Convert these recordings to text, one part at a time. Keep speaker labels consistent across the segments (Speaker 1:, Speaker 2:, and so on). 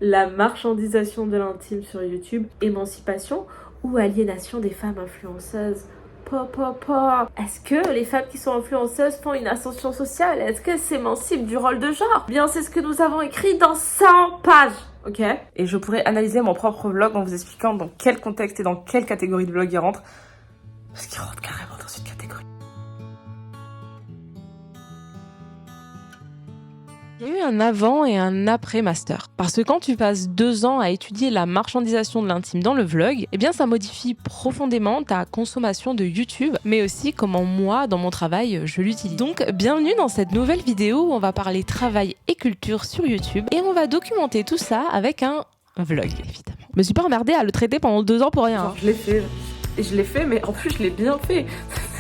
Speaker 1: La marchandisation de l'intime sur YouTube, émancipation ou aliénation des femmes influenceuses? Est-ce que les femmes qui sont influenceuses font une ascension sociale? Est-ce qu'elles s'émancipent du rôle de genre? Bien, c'est ce que nous avons écrit dans 100 pages. Ok.
Speaker 2: Et je pourrais analyser mon propre vlog en vous expliquant dans quel contexte et dans quelle catégorie de vlog il rentre. Parce qu'il rentre carrément dans une catégorie.
Speaker 3: Il y a eu un avant et un après master. Parce que quand tu passes 2 ans à étudier la marchandisation de l'intime dans le vlog, eh bien ça modifie profondément ta consommation de YouTube, mais aussi comment moi, dans mon travail, je l'utilise. Donc bienvenue dans cette nouvelle vidéo où on va parler travail et culture sur YouTube et on va documenter tout ça avec un vlog, évidemment. Je me suis pas emmerdée à le traiter pendant 2 ans pour rien.
Speaker 1: Genre, je l'ai fait, mais en plus je l'ai bien fait.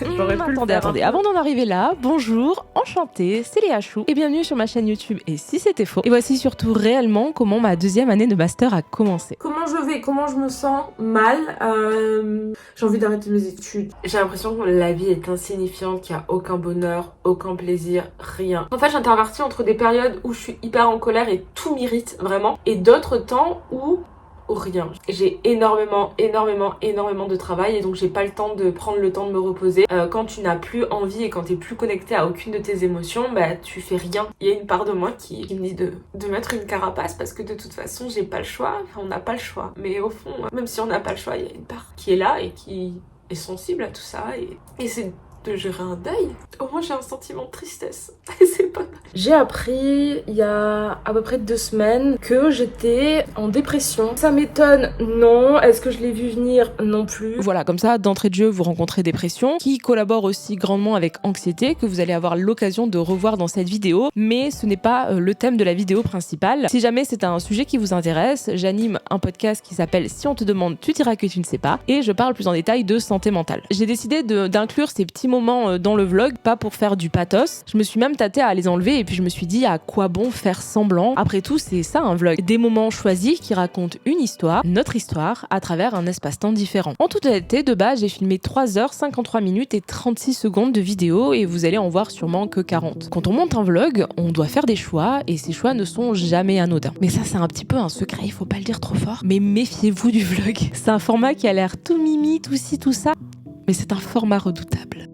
Speaker 1: J'aurais pu le faire.
Speaker 3: Attendez, avant d'en arriver là, bonjour, enchantée, c'est Léa Chou et bienvenue sur ma chaîne YouTube Et si c'était faux. Et voici surtout réellement comment ma 2e année de master a commencé.
Speaker 1: Comment je vais? Comment je me sens? Mal. J'ai envie d'arrêter mes études. J'ai l'impression que la vie est insignifiante, qu'il n'y a aucun bonheur, aucun plaisir, rien. En fait, j'intervertis entre des périodes où je suis hyper en colère et tout m'irrite vraiment, et d'autres temps où rien. J'ai énormément de travail et donc j'ai pas le temps de prendre le temps de me reposer. Quand tu n'as plus envie et quand t'es plus connecté à aucune de tes émotions, bah tu fais rien. Il y a une part de moi qui me dit de mettre une carapace parce que de toute façon j'ai pas le choix. Enfin, on n'a pas le choix. Mais au fond, même si on n'a pas le choix, il y a une part qui est là et qui est sensible à tout ça et c'est de gérer un deuil. Au moins j'ai un sentiment de tristesse. C'est pas mal. J'ai appris il y a à peu près 2 semaines que j'étais en dépression. Ça m'étonne? Non. Est-ce que je l'ai vu venir? Non plus.
Speaker 3: Voilà, comme ça, d'entrée de jeu, vous rencontrez dépression, qui collabore aussi grandement avec anxiété, que vous allez avoir l'occasion de revoir dans cette vidéo, mais ce n'est pas le thème de la vidéo principale. Si jamais c'est un sujet qui vous intéresse, j'anime un podcast qui s'appelle Si on te demande, tu diras que tu ne sais pas, et je parle plus en détail de santé mentale. J'ai décidé d'inclure ces petits moments dans le vlog, pas pour faire du pathos. Je me suis même tâtée à les enlever et puis je me suis dit à quoi bon faire semblant. Après tout, c'est ça un vlog. Des moments choisis qui racontent une histoire, notre histoire, à travers un espace-temps différent. En toute honnêteté, de base, j'ai filmé 3h53 minutes et 36 secondes de vidéo et vous allez en voir sûrement que 40. Quand on monte un vlog, on doit faire des choix et ces choix ne sont jamais anodins. Mais ça, c'est un petit peu un secret, il faut pas le dire trop fort. Mais méfiez-vous du vlog. C'est un format qui a l'air tout mimi, tout ci, tout ça. Mais c'est un format redoutable.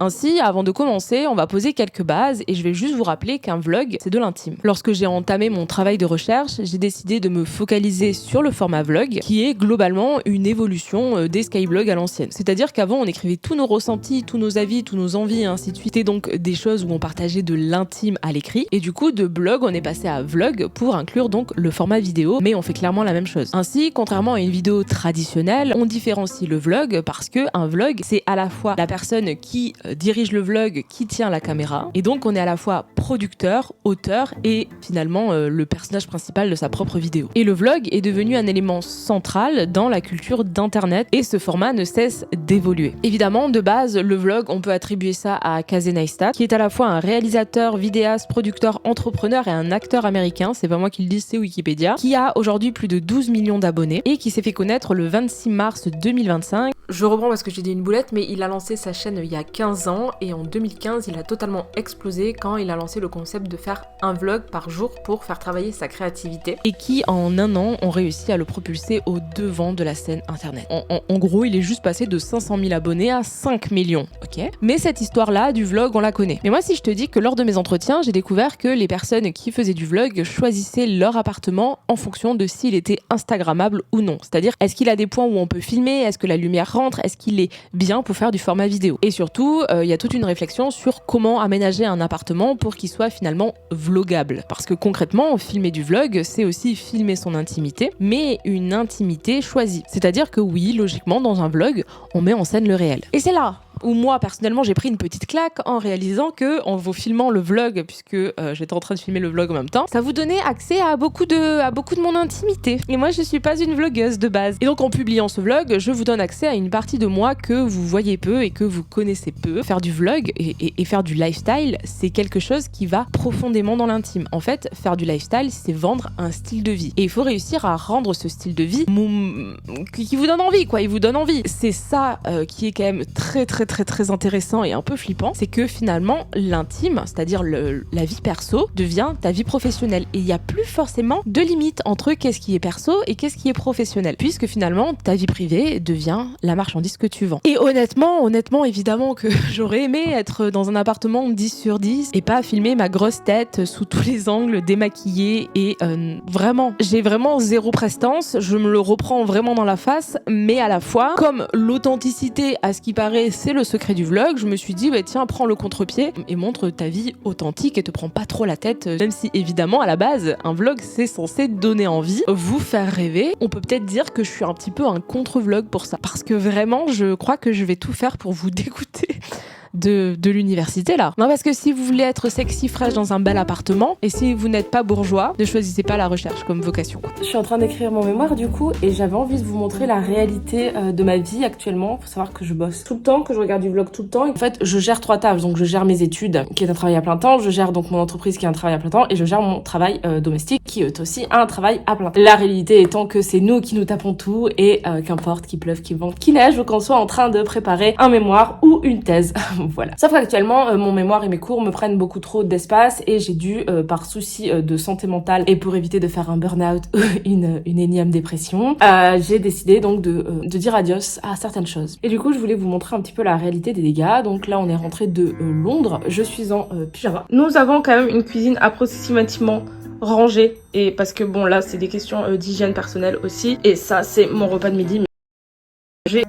Speaker 3: Ainsi, avant de commencer, on va poser quelques bases et je vais juste vous rappeler qu'un vlog, c'est de l'intime. Lorsque j'ai entamé mon travail de recherche, j'ai décidé de me focaliser sur le format vlog, qui est globalement une évolution des skyblogs à l'ancienne. C'est-à-dire qu'avant, on écrivait tous nos ressentis, tous nos avis, tous nos envies et ainsi de suite. Et donc des choses où on partageait de l'intime à l'écrit. Et du coup, de blog, on est passé à vlog pour inclure donc le format vidéo, mais on fait clairement la même chose. Ainsi, contrairement à une vidéo traditionnelle, on différencie le vlog parce que un vlog, c'est à la fois la personne qui dirige le vlog, qui tient la caméra, et donc on est à la fois producteur, auteur et finalement le personnage principal de sa propre vidéo. Et le vlog est devenu un élément central dans la culture d'internet et ce format ne cesse d'évoluer. Évidemment, de base, le vlog, on peut attribuer ça à Casey Neistat, qui est à la fois un réalisateur, vidéaste, producteur, entrepreneur et un acteur américain, c'est pas moi qui le dis, c'est Wikipédia, qui a aujourd'hui plus de 12 millions d'abonnés et qui s'est fait connaître le 26 mars 2025.
Speaker 1: Je reprends parce que j'ai dit une boulette, mais il a lancé sa chaîne il y a 15 ans et en 2015, il a totalement explosé quand il a lancé le concept de faire un vlog par jour pour faire travailler sa créativité.
Speaker 3: Et qui, en 1 an, ont réussi à le propulser au devant de la scène internet. En gros, il est juste passé de 500 000 abonnés à 5 millions, ok? Mais cette histoire-là du vlog, on la connaît. Mais moi, si je te dis que lors de mes entretiens, j'ai découvert que les personnes qui faisaient du vlog choisissaient leur appartement en fonction de s'il était instagrammable ou non. C'est-à-dire, est-ce qu'il a des points où on peut filmer? Est-ce que la lumière rentre? Est-ce qu'il est bien pour faire du format vidéo? Et surtout, il y a toute une réflexion sur comment aménager un appartement pour qu'il soit finalement vlogable. Parce que concrètement, filmer du vlog, c'est aussi filmer son intimité, mais une intimité choisie. C'est-à-dire que oui, logiquement, dans un vlog, on met en scène le réel. Et c'est là où moi, personnellement, j'ai pris une petite claque en réalisant que, en vous filmant le vlog, puisque j'étais en train de filmer le vlog en même temps, ça vous donnait accès à beaucoup de mon intimité. Et moi, je suis pas une vlogueuse de base. Et donc, en publiant ce vlog, je vous donne accès à une partie de moi que vous voyez peu et que vous connaissez peu. Faire du vlog et faire du lifestyle, c'est quelque chose qui va profondément dans l'intime. En fait, faire du lifestyle, c'est vendre un style de vie. Et il faut réussir à rendre ce style de vie qui vous donne envie, quoi. Il vous donne envie. C'est ça ça qui est quand même très très très très intéressant et un peu flippant, c'est que finalement l'intime, c'est-à-dire la vie perso, devient ta vie professionnelle. Et il n'y a plus forcément de limite entre qu'est-ce qui est perso et qu'est-ce qui est professionnel, puisque finalement ta vie privée devient la marchandise que tu vends. Et honnêtement, évidemment que j'aurais aimé être dans un appartement 10 sur 10 et pas filmer ma grosse tête sous tous les angles, démaquillée et vraiment, j'ai vraiment zéro prestance, je me le reprends vraiment dans la face, mais à la fois, comme l'authenticité, à ce qui paraît, c'est le secret du vlog, je me suis dit, bah tiens, prends le contre-pied et montre ta vie authentique et te prends pas trop la tête, même si évidemment, à la base, un vlog, c'est censé donner envie, vous faire rêver. On peut peut-être dire que je suis un petit peu un contre-vlog pour ça, parce que vraiment, je crois que je vais tout faire pour vous dégoûter de l'université là. Non, parce que si vous voulez être sexy fraîche dans un bel appartement et si vous n'êtes pas bourgeois, ne choisissez pas la recherche comme vocation.
Speaker 2: Je suis en train d'écrire mon mémoire du coup et j'avais envie de vous montrer la réalité de ma vie actuellement. Faut savoir que je bosse tout le temps, que je regarde du vlog tout le temps. En fait, je gère 3 tâches. Donc je gère mes études qui est un travail à plein temps, je gère donc mon entreprise qui est un travail à plein temps et je gère mon travail domestique qui est aussi un travail à plein temps. La réalité étant que c'est nous qui nous tapons tout et qu'importe qu'il pleuve, qu'il vente, qu'il neige ou qu'on soit en train de préparer un mémoire ou une thèse. Voilà. Sauf qu'actuellement, mon mémoire et mes cours me prennent beaucoup trop d'espace et j'ai dû, par souci de santé mentale et pour éviter de faire un burn-out ou une énième dépression, j'ai décidé donc de dire adios à certaines choses. Et du coup, je voulais vous montrer un petit peu la réalité des dégâts. Donc là, on est rentré de Londres. Je suis en pyjama. Nous avons quand même une cuisine approximativement rangée et parce que bon, là, c'est des questions d'hygiène personnelle aussi. Et ça, c'est mon repas de midi.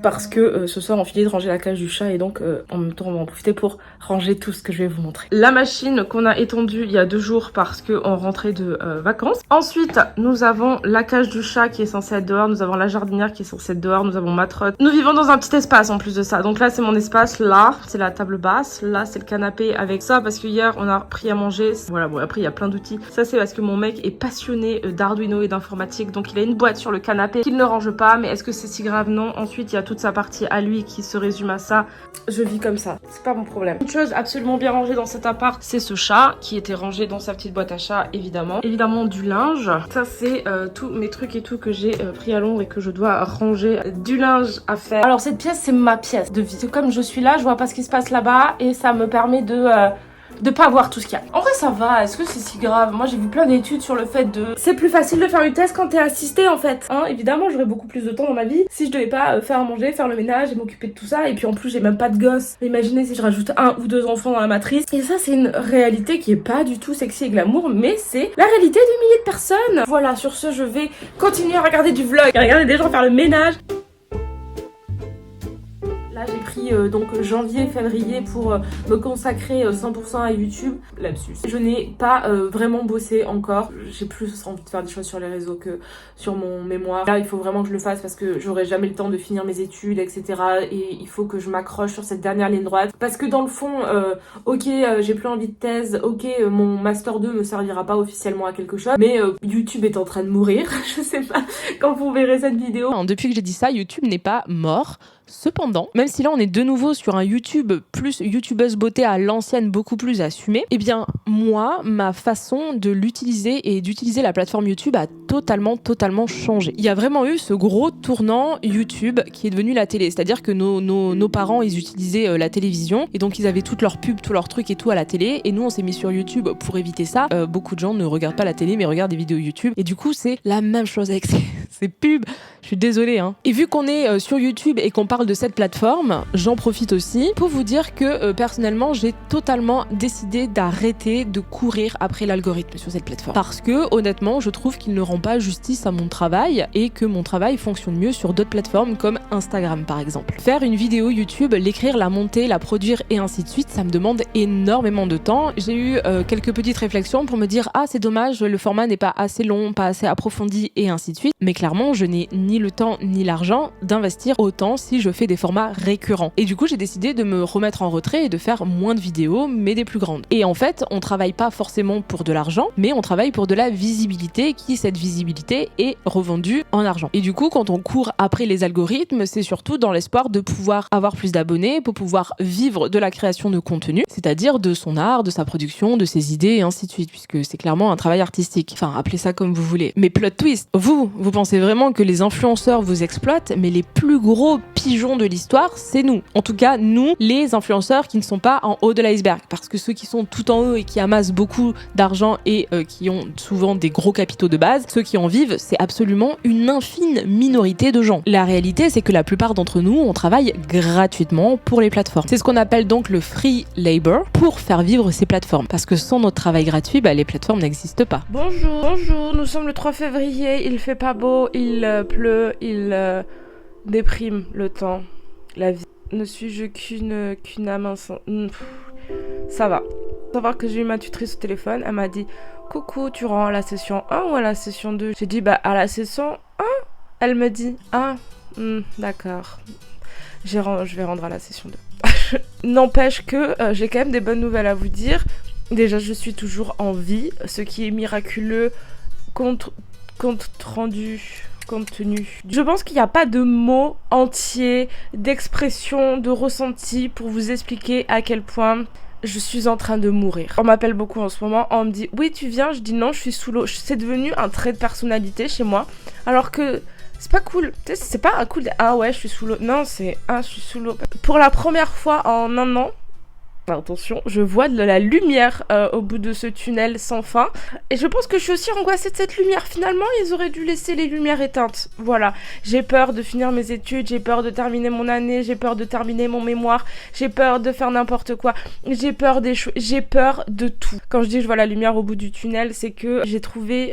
Speaker 2: Parce que ce soir on finit de ranger la cage du chat et donc en même temps on va en profiter pour ranger tout ce que je vais vous montrer. La machine qu'on a étendue il y a 2 jours parce qu'on rentrait de vacances. Ensuite nous avons la cage du chat qui est censée être dehors, nous avons la jardinière qui est censée être dehors, nous avons ma trotte. Nous vivons dans un petit espace en plus de ça. Donc là c'est mon espace, là c'est la table basse, là c'est le canapé avec ça parce que hier on a pris à manger. Voilà, bon après il y a plein d'outils. Ça c'est parce que mon mec est passionné d'Arduino et d'informatique donc il a une boîte sur le canapé qu'il ne range pas, mais est-ce que c'est si grave? Non. Ensuite il y a toute sa partie à lui qui se résume à ça. Je vis comme ça, c'est pas mon problème. Une chose absolument bien rangée dans cet appart, c'est ce chat qui était rangé dans sa petite boîte à chat, évidemment. Évidemment du linge. Ça c'est tous mes trucs et tout que j'ai pris à Londres et que je dois ranger. Du linge à faire. Alors cette pièce c'est ma pièce de vie. C'est comme je suis là, je vois pas ce qui se passe là-bas et ça me permet de pas voir tout ce qu'il y a. En vrai ça va, est-ce que c'est si grave? Moi j'ai vu plein d'études sur le fait de... C'est plus facile de faire une thèse quand t'es assisté en fait. Hein, évidemment j'aurais beaucoup plus de temps dans ma vie si je devais pas faire à manger, faire le ménage et m'occuper de tout ça. Et puis en plus j'ai même pas de gosse. Imaginez si je rajoute 1 ou 2 enfants dans la matrice. Et ça c'est une réalité qui est pas du tout sexy et glamour, mais c'est la réalité de milliers de personnes. Voilà, sur ce je vais continuer à regarder du vlog, à regarder des gens faire le ménage. Là j'ai pris donc janvier, février pour me consacrer 100% à YouTube. Lapsus. Je n'ai pas vraiment bossé encore. J'ai plus envie de faire des choses sur les réseaux que sur mon mémoire. Là il faut vraiment que je le fasse parce que j'aurai jamais le temps de finir mes études, etc. Et il faut que je m'accroche sur cette dernière ligne droite. Parce que dans le fond, ok, j'ai plus envie de thèse, ok, mon Master 2 me servira pas officiellement à quelque chose. Mais YouTube est en train de mourir. Je sais pas quand vous verrez cette vidéo.
Speaker 3: Depuis que j'ai dit ça, YouTube n'est pas mort. Cependant, même si là on est de nouveau sur un YouTube plus youtubeuse beauté à l'ancienne, beaucoup plus assumée, eh bien moi, ma façon de l'utiliser et d'utiliser la plateforme YouTube a totalement changé. Il y a vraiment eu ce gros tournant YouTube qui est devenu la télé, c'est-à-dire que nos parents ils utilisaient la télévision et donc ils avaient toutes leurs pubs, tous leurs trucs et tout à la télé et nous on s'est mis sur YouTube pour éviter ça. Beaucoup de gens ne regardent pas la télé mais regardent des vidéos YouTube et du coup c'est la même chose avec ces pubs. Je suis désolée hein. Et vu qu'on est sur YouTube et qu'on parle de cette plateforme, j'en profite aussi pour vous dire que personnellement j'ai totalement décidé d'arrêter de courir après l'algorithme sur cette plateforme parce que honnêtement je trouve qu'il ne rend pas justice à mon travail et que mon travail fonctionne mieux sur d'autres plateformes comme Instagram par exemple. Faire une vidéo YouTube, l'écrire, la monter, la produire et ainsi de suite, ça me demande énormément de temps. J'ai eu quelques petites réflexions pour me dire ah c'est dommage, le format n'est pas assez long, pas assez approfondi et ainsi de suite, mais clairement je n'ai ni le temps ni l'argent d'investir autant si je fais des formats récurrents. Et du coup, j'ai décidé de me remettre en retrait et de faire moins de vidéos, mais des plus grandes. Et en fait, on travaille pas forcément pour de l'argent, mais on travaille pour de la visibilité, qui cette visibilité est revendue en argent. Et du coup, quand on court après les algorithmes, c'est surtout dans l'espoir de pouvoir avoir plus d'abonnés, pour pouvoir vivre de la création de contenu, c'est-à-dire de son art, de sa production, de ses idées et ainsi de suite, puisque c'est clairement un travail artistique. Enfin, appelez ça comme vous voulez. Mais plot twist, vous pensez pensez vraiment que les influenceurs vous exploitent, mais les plus gros pigeons de l'histoire, c'est nous. En tout cas, nous, les influenceurs qui ne sont pas en haut de l'iceberg. Parce que ceux qui sont tout en haut et qui amassent beaucoup d'argent et qui ont souvent des gros capitaux de base, ceux qui en vivent, c'est absolument une infime minorité de gens. La réalité, c'est que la plupart d'entre nous, on travaille gratuitement pour les plateformes. C'est ce qu'on appelle donc le free labor pour faire vivre ces plateformes. Parce que sans notre travail gratuit, les plateformes n'existent pas.
Speaker 2: Bonjour, nous sommes le 3 février, il fait pas beau, il pleut, il déprime le temps, la vie. Ne suis-je qu'une âme incendie? Ça va. Savoir que j'ai eu ma tutrice au téléphone, elle m'a dit « Coucou, tu rends à la session 1 ou à la session 2 ?» J'ai dit « à la session 1 ?» Elle me dit « Ah, d'accord. Je vais rendre à la session 2. » N'empêche que j'ai quand même des bonnes nouvelles à vous dire. Déjà, je suis toujours en vie, ce qui est miraculeux, compte tenu. Je pense qu'il n'y a pas de mots entiers, d'expressions, de ressentis pour vous expliquer à quel point je suis en train de mourir. On m'appelle beaucoup en ce moment, on me dit « Oui, tu viens ?» Je dis « Non, je suis sous l'eau. » C'est devenu un trait de personnalité chez moi, alors que c'est pas cool. Tu sais, c'est pas un cool de « Ah ouais, je suis sous l'eau. » Non, c'est « Ah, je suis sous l'eau. » Pour la première fois en un an, attention, je vois de la lumière au bout de ce tunnel sans fin. Et je pense que je suis aussi angoissée de cette lumière. Finalement, ils auraient dû laisser les lumières éteintes. Voilà. J'ai peur de finir mes études, j'ai peur de terminer mon année, j'ai peur de terminer mon mémoire, j'ai peur de faire n'importe quoi, j'ai peur d'échouer, j'ai peur de tout. Quand je dis que je vois la lumière au bout du tunnel, c'est que j'ai trouvé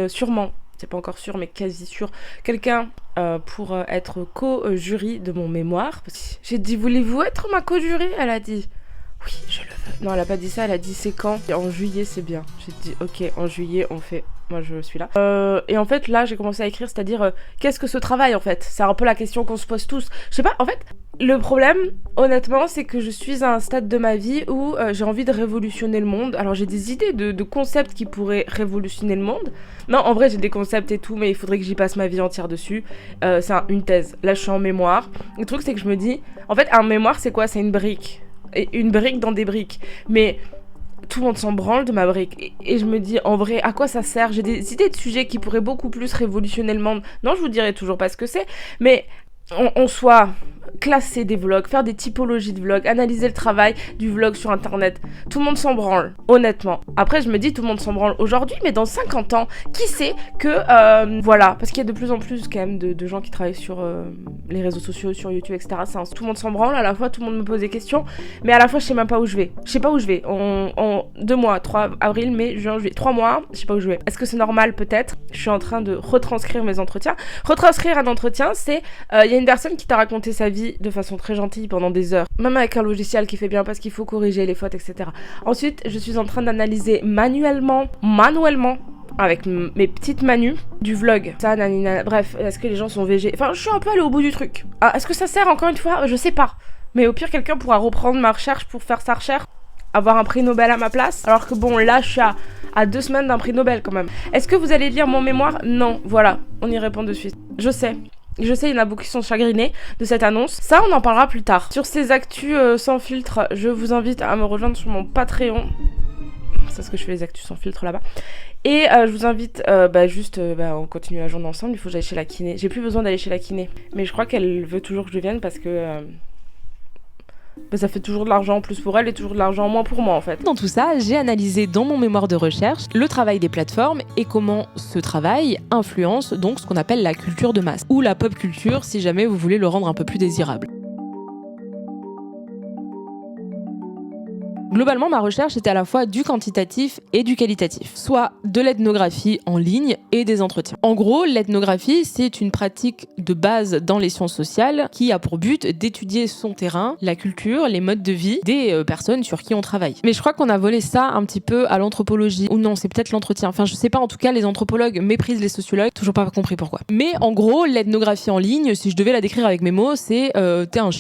Speaker 2: sûrement, c'est pas encore sûr, mais quasi sûr, quelqu'un pour être co-jury de mon mémoire. J'ai dit, voulez-vous être ma co-jury? Elle a dit, oui, je le veux. Non, elle a pas dit ça, elle a dit, c'est quand? Et en juillet, c'est bien. J'ai dit, ok, en juillet, on fait. Moi, je suis là. Et en fait, là, j'ai commencé à écrire, c'est-à-dire, qu'est-ce que ce travail, en fait? C'est un peu la question qu'on se pose tous. Je sais pas, en fait, le problème, honnêtement, c'est que je suis à un stade de ma vie où j'ai envie de révolutionner le monde. Alors, j'ai des idées de concepts qui pourraient révolutionner le monde. Non, en vrai, j'ai des concepts et tout, mais il faudrait que j'y passe ma vie entière dessus. C'est une thèse. Là, je suis en mémoire. Le truc, c'est que je me dis, en fait, un mémoire, c'est quoi? C'est une brique. Et une brique dans des briques. Mais tout le monde s'en branle de ma brique. Et je me dis, en vrai, à quoi ça sert? J'ai des idées de sujets qui pourraient beaucoup plus révolutionner le monde. Non, je vous dirai toujours pas ce que c'est, mais on soit classer des vlogs, faire des typologies de vlogs, analyser le travail du vlog sur internet. Tout le monde s'en branle, honnêtement. Après, je me dis, tout le monde s'en branle aujourd'hui, mais dans 50 ans, qui sait que... voilà, parce qu'il y a de plus en plus quand même de gens qui travaillent sur les réseaux sociaux, sur YouTube, etc. Tout le monde s'en branle, à la fois tout le monde me pose des questions, mais à la fois je sais même pas où je vais. Je sais pas où je vais. En 2 mois, 3 avril, mai, juin, juillet, 3 mois, je sais pas où je vais. Est-ce que c'est normal? Peut-être. Je suis en train de retranscrire mes entretiens. Retranscrire un entretien, c'est... Il y a une personne qui t'a raconté sa vie de façon très gentille pendant des heures, même avec un logiciel qui fait bien parce qu'il faut corriger les fautes, etc. Ensuite, je suis en train d'analyser manuellement, avec mes petites manus, du vlog. Ça, nanina, bref, est-ce que les gens sont végés? Enfin, je suis un peu allée au bout du truc. Ah, est-ce que ça sert encore une fois? Je sais pas. Mais au pire, quelqu'un pourra reprendre ma recherche pour faire sa recherche, avoir un prix Nobel à ma place. Alors que bon, là, je suis à 2 semaines d'un prix Nobel quand même. Est-ce que vous allez lire mon mémoire? Non, voilà, on y répond de suite. Je sais, il y en a beaucoup qui sont chagrinés de cette annonce. Ça, on en parlera plus tard. Sur ces actus sans filtre, je vous invite à me rejoindre sur mon Patreon. C'est ce que je fais, les actus sans filtre là-bas. Et je vous invite, on continue la journée ensemble. Il faut que j'aille chez la kiné. J'ai plus besoin d'aller chez la kiné. Mais je crois qu'elle veut toujours que je vienne parce que... ça fait toujours de l'argent en plus pour elle et toujours de l'argent en moins pour moi en fait.
Speaker 3: Dans tout ça, j'ai analysé dans mon mémoire de recherche le travail des plateformes et comment ce travail influence donc ce qu'on appelle la culture de masse, ou la pop culture si jamais vous voulez le rendre un peu plus désirable. Globalement, ma recherche était à la fois du quantitatif et du qualitatif, soit de l'ethnographie en ligne et des entretiens. En gros, l'ethnographie, c'est une pratique de base dans les sciences sociales qui a pour but d'étudier son terrain, la culture, les modes de vie des personnes sur qui on travaille. Mais je crois qu'on a volé ça un petit peu à l'anthropologie. Ou non, c'est peut-être l'entretien. Enfin, je sais pas, en tout cas, les anthropologues méprisent les sociologues. Toujours pas compris pourquoi. Mais en gros, l'ethnographie en ligne, si je devais la décrire avec mes mots, c'est t'es un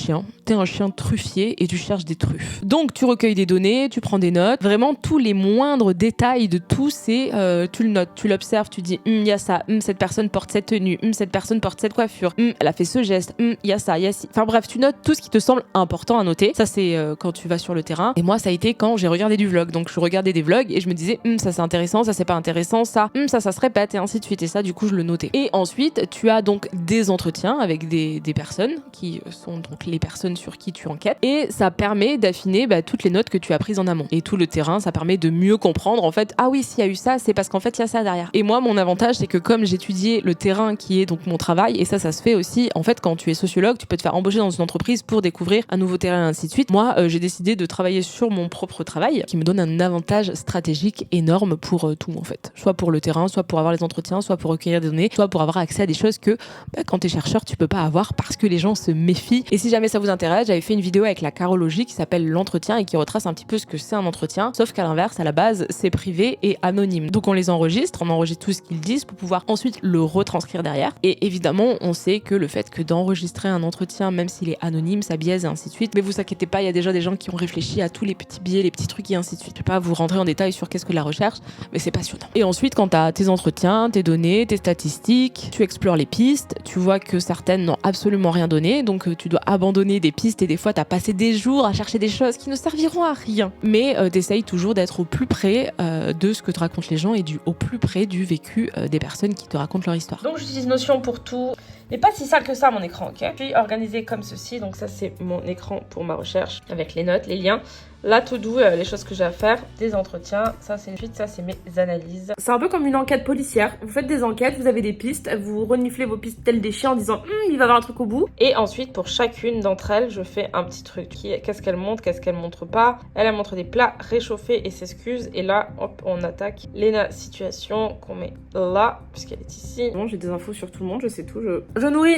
Speaker 3: chien truffier et tu cherches des truffes. Donc, tu recueilles des données données, tu prends des notes. Vraiment, tous les moindres détails de tout, c'est tu le notes, tu l'observes, tu dis il y a ça, cette personne porte cette tenue, cette personne porte cette coiffure, elle a fait ce geste, il y a ça, il y a ci. Enfin bref, tu notes tout ce qui te semble important à noter. Ça, c'est quand tu vas sur le terrain. Et moi, ça a été quand j'ai regardé du vlog. Donc, je regardais des vlogs et je me disais ça c'est intéressant, ça c'est pas intéressant, ça se répète et ainsi de suite. Et ça, du coup, je le notais. Et ensuite, tu as donc des entretiens avec des personnes qui sont donc les personnes sur qui tu enquêtes. Et ça permet d'affiner toutes les notes que tu as prises en amont. Et tout le terrain, ça permet de mieux comprendre en fait, ah oui, s'il y a eu ça, c'est parce qu'en fait, il y a ça derrière. Et moi, mon avantage, c'est que comme j'étudiais le terrain qui est donc mon travail, et ça se fait aussi, en fait, quand tu es sociologue, tu peux te faire embaucher dans une entreprise pour découvrir un nouveau terrain et ainsi de suite. Moi, j'ai décidé de travailler sur mon propre travail, qui me donne un avantage stratégique énorme pour tout, en fait. Soit pour le terrain, soit pour avoir les entretiens, soit pour recueillir des données, soit pour avoir accès à des choses que, quand t'es chercheur, tu peux pas avoir parce que les gens se méfient. Et si jamais ça vous intéresse, j'avais fait une vidéo avec la carologie qui s'appelle l'entretien et qui retrace un petit peu ce que c'est un entretien, sauf qu'à l'inverse, à la base, c'est privé et anonyme. Donc on les enregistre, on enregistre tout ce qu'ils disent pour pouvoir ensuite le retranscrire derrière. Et évidemment, on sait que le fait que d'enregistrer un entretien, même s'il est anonyme, ça biaise et ainsi de suite. Mais vous inquiétez pas, il y a déjà des gens qui ont réfléchi à tous les petits biais, les petits trucs et ainsi de suite. Je vais pas vous rentrer en détail sur qu'est-ce que la recherche, mais c'est passionnant. Et ensuite, quand t'as tes entretiens, tes données, tes statistiques, tu explores les pistes, tu vois que certaines n'ont absolument rien donné, donc tu dois abandonner des pistes et des fois t'as passé des jours à chercher des choses qui ne serviront à rien. Mais t'essayes toujours d'être au plus près de ce que te racontent les gens et au plus près du vécu des personnes qui te racontent leur histoire.
Speaker 2: Donc j'utilise Notion pour tout. Il n'est pas si sale que ça mon écran, ok? Je suis organisée comme ceci, donc ça c'est mon écran pour ma recherche avec les notes, les liens. Là, to do, les choses que j'ai à faire, des entretiens, ça c'est suite, ça c'est mes analyses. C'est un peu comme une enquête policière. Vous faites des enquêtes, vous avez des pistes, vous reniflez vos pistes telles des chiens en disant il va y avoir un truc au bout. Et ensuite, pour chacune d'entre elles, je fais un petit truc. Qu'est-ce qu'elle montre, qu'est-ce qu'elle montre pas. Elle montre des plats réchauffés et s'excuse. Et là, hop, on attaque Léna situation qu'on met là, puisqu'elle est ici. Bon, j'ai des infos sur tout le monde, je sais tout. Je nourris,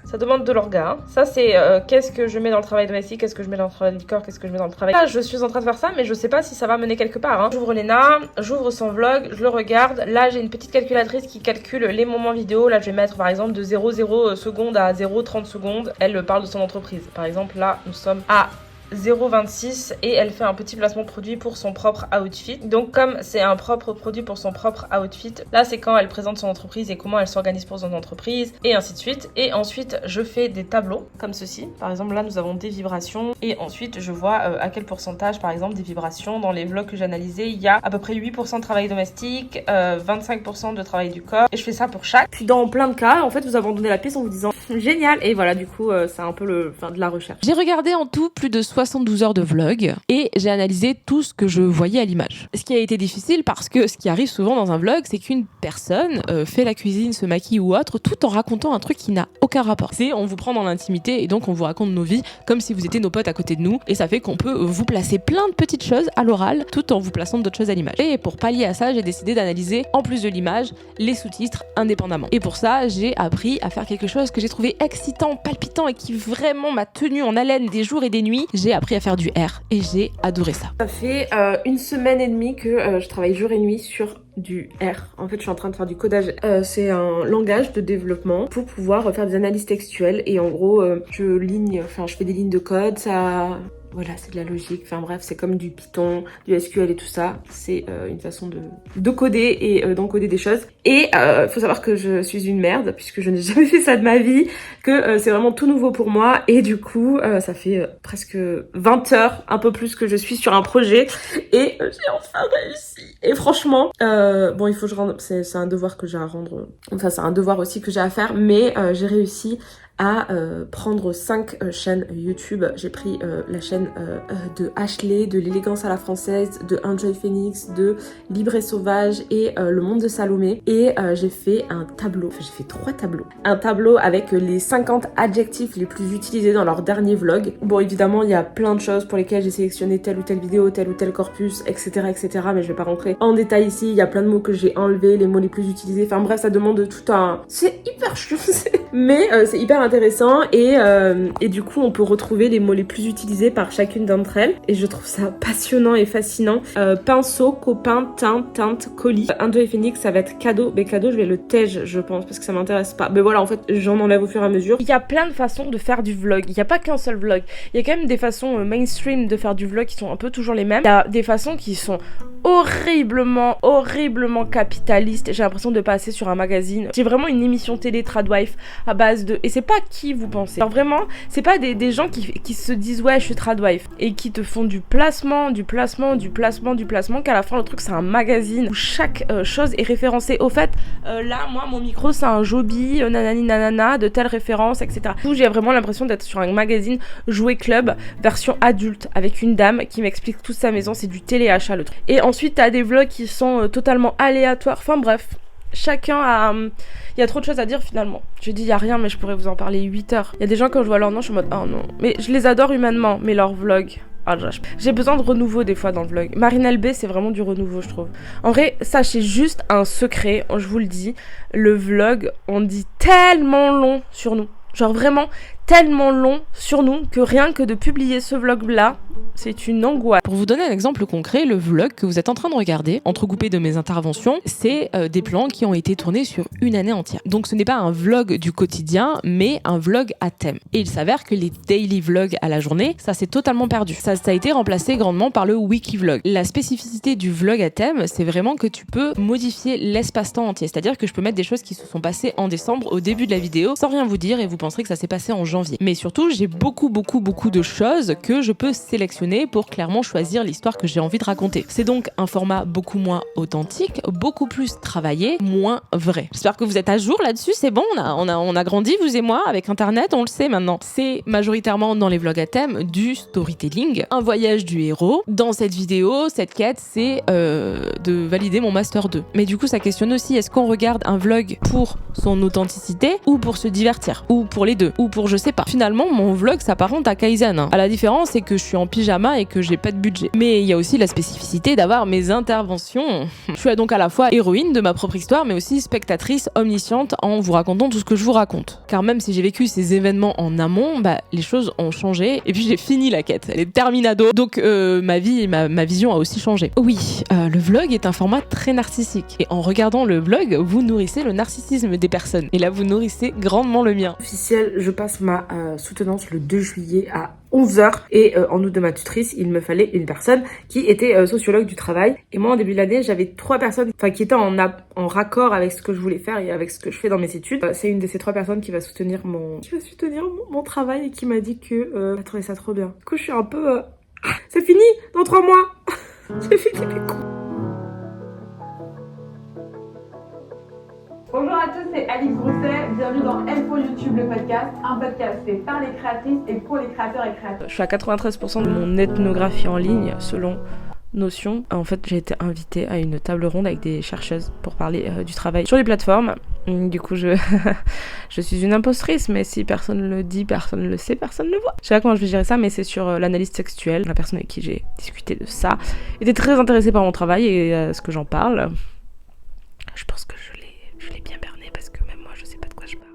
Speaker 2: Ça demande de l'orga. Hein. Ça c'est qu'est-ce que je mets dans le travail domestique, qu'est-ce que je mets dans le travail du corps, qu'est-ce que je mets dans le travail. Là, je suis en train de faire ça, mais je sais pas si ça va mener quelque part. Hein. J'ouvre Léna, j'ouvre son vlog, je le regarde. Là, j'ai une petite calculatrice qui calcule les moments vidéo. Là, je vais mettre par exemple de 0,0 secondes à 0,30 secondes. Elle parle de son entreprise. Par exemple, là, nous sommes à 0,26 et elle fait un petit placement produit pour son propre outfit. Donc comme c'est un propre produit pour son propre outfit, là c'est quand elle présente son entreprise et comment elle s'organise pour son entreprise et ainsi de suite. Et ensuite je fais des tableaux comme ceci. Par exemple là nous avons des vibrations et ensuite je vois à quel pourcentage par exemple des vibrations dans les vlogs que j'ai analysés. Il y a à peu près 8% de travail domestique, 25% de travail du corps et je fais ça pour chaque. Puis dans plein de cas en fait vous abandonnez la piste en vous disant génial et voilà du coup c'est un peu de la recherche.
Speaker 3: J'ai regardé en tout plus de 72 heures de vlog et j'ai analysé tout ce que je voyais à l'image. Ce qui a été difficile parce que ce qui arrive souvent dans un vlog, c'est qu'une personne fait la cuisine, se maquille ou autre, tout en racontant un truc qui n'a aucun rapport. On vous prend dans l'intimité et donc on vous raconte nos vies comme si vous étiez nos potes à côté de nous et ça fait qu'on peut vous placer plein de petites choses à l'oral tout en vous plaçant d'autres choses à l'image. Et pour pallier à ça, j'ai décidé d'analyser en plus de l'image les sous-titres indépendamment. Et pour ça, j'ai appris à faire quelque chose que j'ai trouvé excitant, palpitant et qui vraiment m'a tenu en haleine des jours et des nuits. J'ai appris à faire du R et j'ai adoré ça.
Speaker 2: Ça fait 1 semaine et demie que je travaille jour et nuit sur du R. En fait, je suis en train de faire du codage. C'est un langage de développement pour pouvoir faire des analyses textuelles et en gros, je fais des lignes de code, ça... Voilà, c'est de la logique. Enfin bref, c'est comme du Python, du SQL et tout ça. C'est une façon de coder et d'encoder des choses. Et faut savoir que je suis une merde puisque je n'ai jamais fait ça de ma vie, que c'est vraiment tout nouveau pour moi. Et du coup, ça fait presque 20 heures, un peu plus que je suis sur un projet. Et j'ai enfin réussi. Et franchement, bon, il faut que je rende... C'est un devoir que j'ai à rendre. Enfin, c'est un devoir aussi que j'ai à faire. Mais j'ai réussi à prendre 5 chaînes YouTube. J'ai pris la chaîne de Ashley, de l'élégance à la française, de Enjoy Phoenix, de Libre et Sauvage et le monde de Salomé. Et j'ai fait un tableau, j'ai fait 3 tableaux. Un tableau avec les 50 adjectifs les plus utilisés dans leur dernier vlog. Bon, évidemment, il y a plein de choses pour lesquelles j'ai sélectionné telle ou telle vidéo, tel ou tel corpus, etc., etc. Mais je vais pas rentrer en détail ici. Il y a plein de mots que j'ai enlevés, les mots les plus utilisés. Enfin bref, ça demande tout un... C'est hyper chiant. Mais c'est hyper intéressant et du coup on peut retrouver les mots les plus utilisés par chacune d'entre elles et je trouve ça passionnant et fascinant. Pinceau, copain, teinte, colis. Indo et Phoenix ça va être cadeau, mais cadeau je vais le tège je pense parce que ça m'intéresse pas. Mais voilà, en fait j'en enlève au fur et à mesure. Il y a plein de façons de faire du vlog, il n'y a pas qu'un seul vlog. Il y a quand même des façons mainstream de faire du vlog qui sont un peu toujours les mêmes. Il y a des façons qui sont horriblement capitalistes. J'ai l'impression de passer sur un magazine. J'ai vraiment une émission télé Tradwife à base de... Et c'est pas qui vous pensez. Alors vraiment, c'est pas des gens qui se disent ouais je suis Tradwife et qui te font du placement qu'à la fin le truc c'est un magazine où chaque chose est référencée. Au fait, là moi mon micro c'est un Joby, nanani nanana, de telle référence, etc. Où j'ai vraiment l'impression d'être sur un magazine Jouet Club version adulte avec une dame qui m'explique toute sa maison, c'est du téléachat le truc. Et ensuite t'as des vlogs qui sont totalement aléatoires, enfin bref, chacun a... Il y a trop de choses à dire finalement. Je dis il y a rien mais je pourrais vous en parler 8 heures. Il y a des gens quand je vois leur nom je suis en mode oh non. Mais je les adore humainement, mais leurs vlogs... Ah, j'ai besoin de renouveau des fois dans le vlog. Marine LB c'est vraiment du renouveau je trouve. En vrai, sachez juste un secret, je vous le dis, le vlog on dit tellement long sur nous. Genre vraiment tellement long sur nous que rien que de publier ce vlog là, c'est une angoisse.
Speaker 3: Pour vous donner un exemple concret, le vlog que vous êtes en train de regarder, entrecoupé de mes interventions, c'est des plans qui ont été tournés sur une année entière. Donc ce n'est pas un vlog du quotidien, mais un vlog à thème. Et il s'avère que les daily vlogs à la journée, ça s'est totalement perdu. Ça a été remplacé grandement par le wiki vlog. La spécificité du vlog à thème, c'est vraiment que tu peux modifier l'espace-temps entier. C'est-à-dire que je peux mettre des choses qui se sont passées en décembre au début de la vidéo, sans rien vous dire, et vous penserez que ça s'est passé en janvier. Mais surtout, j'ai beaucoup de choses que je peux sélectionner pour clairement choisir l'histoire que j'ai envie de raconter. C'est donc un format beaucoup moins authentique, beaucoup plus travaillé, moins vrai. J'espère que vous êtes à jour là-dessus, c'est bon, on a grandi, vous et moi, avec Internet, on le sait maintenant. C'est majoritairement dans les vlogs à thème du storytelling, un voyage du héros. Dans cette vidéo, cette quête, c'est de valider mon Master 2. Mais du coup, ça questionne aussi, est-ce qu'on regarde un vlog pour son authenticité ou pour se divertir, ou pour les deux, ou pour je sais pas. Finalement, mon vlog s'apparente à Kaizen. À la différence, c'est que je suis en pyjama et que j'ai pas de budget. Mais il y a aussi la spécificité d'avoir mes interventions. Je suis donc à la fois héroïne de ma propre histoire, mais aussi spectatrice omnisciente en vous racontant tout ce que je vous raconte. Car même si j'ai vécu ces événements en amont, les choses ont changé et puis j'ai fini la quête. Elle est terminado. Donc ma vie et ma vision a aussi changé. Oui, le vlog est un format très narcissique. Et en regardant le vlog, vous nourrissez le narcissisme des personnes. Et là, vous nourrissez grandement le mien.
Speaker 2: Officiel, je passe ma soutenance le 2 juillet à 11h et en août de ma tutrice, il me fallait une personne qui était sociologue du travail. Et moi, en début de l'année, j'avais 3 personnes qui étaient en raccord avec ce que je voulais faire et avec ce que je fais dans mes études. C'est une de ces 3 personnes qui va soutenir mon travail et qui m'a dit que elle trouvait ça trop bien. Du coup, je suis un peu... C'est fini dans 3 mois. C'est fini les coups.
Speaker 4: Bonjour à tous, c'est Alix Grousset, bienvenue dans Elle pour YouTube, le podcast, un podcast fait par les créatrices et pour les créateurs et créatrices.
Speaker 2: Je suis à 93% de mon ethnographie en ligne selon Notion. En fait, j'ai été invitée à une table ronde avec des chercheuses pour parler du travail sur les plateformes. Du coup, je suis une impostrice, mais si personne le dit, personne le sait, personne le voit. Je sais pas comment je vais gérer ça, mais c'est sur l'analyse textuelle. La personne avec qui j'ai discuté de ça était très intéressée par mon travail et ce que j'en parle. Je pense que je l'ai bien berné parce que même moi je sais pas de quoi je parle.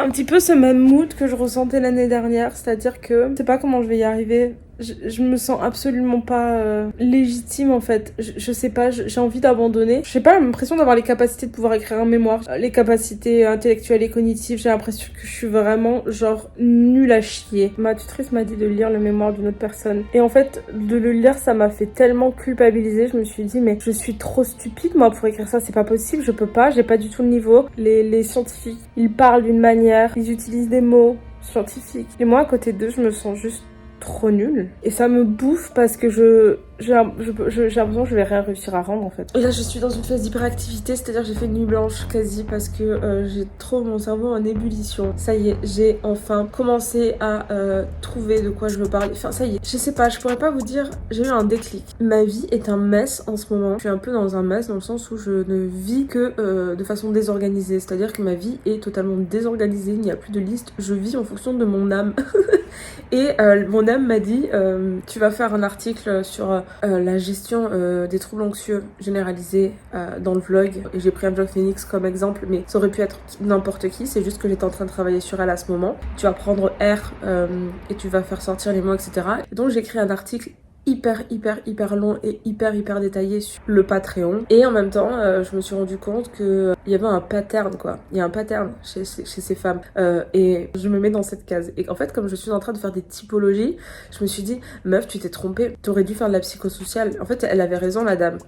Speaker 2: Un petit peu ce même mood que je ressentais l'année dernière, c'est-à-dire que je sais pas comment je vais y arriver. Je me sens absolument pas légitime en fait. Je sais pas, j'ai envie d'abandonner. J'ai pas l'impression d'avoir les capacités de pouvoir écrire un mémoire. Les capacités intellectuelles et cognitives, j'ai l'impression que je suis vraiment genre nulle à chier. Ma tutrice m'a dit de lire le mémoire d'une autre personne. Et en fait, de le lire, ça m'a fait tellement culpabiliser. Je me suis dit, mais je suis trop stupide moi pour écrire ça, c'est pas possible, je peux pas, j'ai pas du tout le niveau. Les scientifiques, ils parlent d'une manière, ils utilisent des mots scientifiques. Et moi, à côté d'eux, je me sens juste trop nulle. Et ça me bouffe parce que j'ai l'impression que je vais rien réussir à rendre en fait. Et là je suis dans une phase d'hyperactivité, c'est-à-dire j'ai fait une nuit blanche quasi parce que j'ai trop mon cerveau en ébullition. Ça y est, j'ai enfin commencé à trouver de quoi je veux parler. Enfin ça y est, je sais pas, je pourrais pas vous dire, j'ai eu un déclic. Ma vie est un mess en ce moment. Je suis un peu dans un mess dans le sens où je ne vis que de façon désorganisée. C'est-à-dire que ma vie est totalement désorganisée, il n'y a plus de liste. Je vis en fonction de mon âme. Et mon dame m'a dit tu vas faire un article sur la gestion des troubles anxieux généralisés dans le vlog. Et j'ai pris un vlog Phoenix comme exemple, mais ça aurait pu être n'importe qui. C'est juste que j'étais en train de travailler sur elle à ce moment. Tu vas prendre R et tu vas faire sortir les mots, etc. Et donc j'ai écrit un article hyper long et hyper détaillé sur le Patreon. Et en même temps, je me suis rendu compte que il y avait un pattern, quoi. Il y a un pattern chez ces femmes. Et je me mets dans cette case. Et en fait, comme je suis en train de faire des typologies, je me suis dit, meuf, tu t'es trompée. T'aurais dû faire de la psychosociale. En fait, elle avait raison, la dame.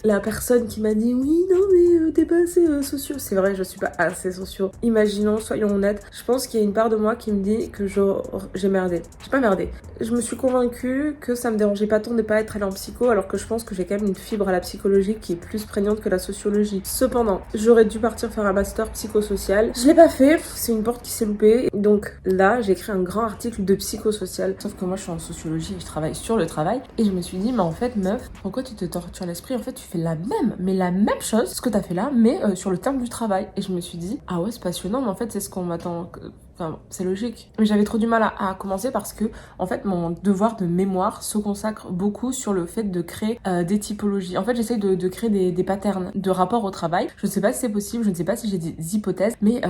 Speaker 2: La personne qui m'a dit, oui, non, mais t'es pas assez sociaux. C'est vrai, je suis pas assez sociaux. Imaginons, soyons honnêtes. Je pense qu'il y a une part de moi qui me dit que j'ai merdé. J'ai pas merdé. Je me suis convaincue que ça me dérangeait pas tant de pas être allée en psycho, alors que je pense que j'ai quand même une fibre à la psychologie qui est plus prégnante que la sociologie. Cependant, j'aurais dû partir faire un master psychosocial. Je l'ai pas fait, c'est une porte qui s'est loupée. Donc là, j'ai écrit un grand article de psychosocial. Sauf que moi, je suis en sociologie et je travaille sur le travail. Et je me suis dit, mais en fait, meuf, pourquoi tu te tortures l'esprit? En fait, tu fais la même chose, ce que t'as fait là, mais sur le terme du travail. Et je me suis dit, ah ouais, c'est passionnant, mais en fait, c'est ce qu'on m'attend. Enfin, c'est logique. Mais j'avais trop du mal à commencer parce que, en fait, mon devoir de mémoire se consacre beaucoup sur le fait de créer des typologies. En fait, j'essaye de créer des patterns de rapport au travail. Je ne sais pas si c'est possible, je ne sais pas si j'ai des hypothèses, mais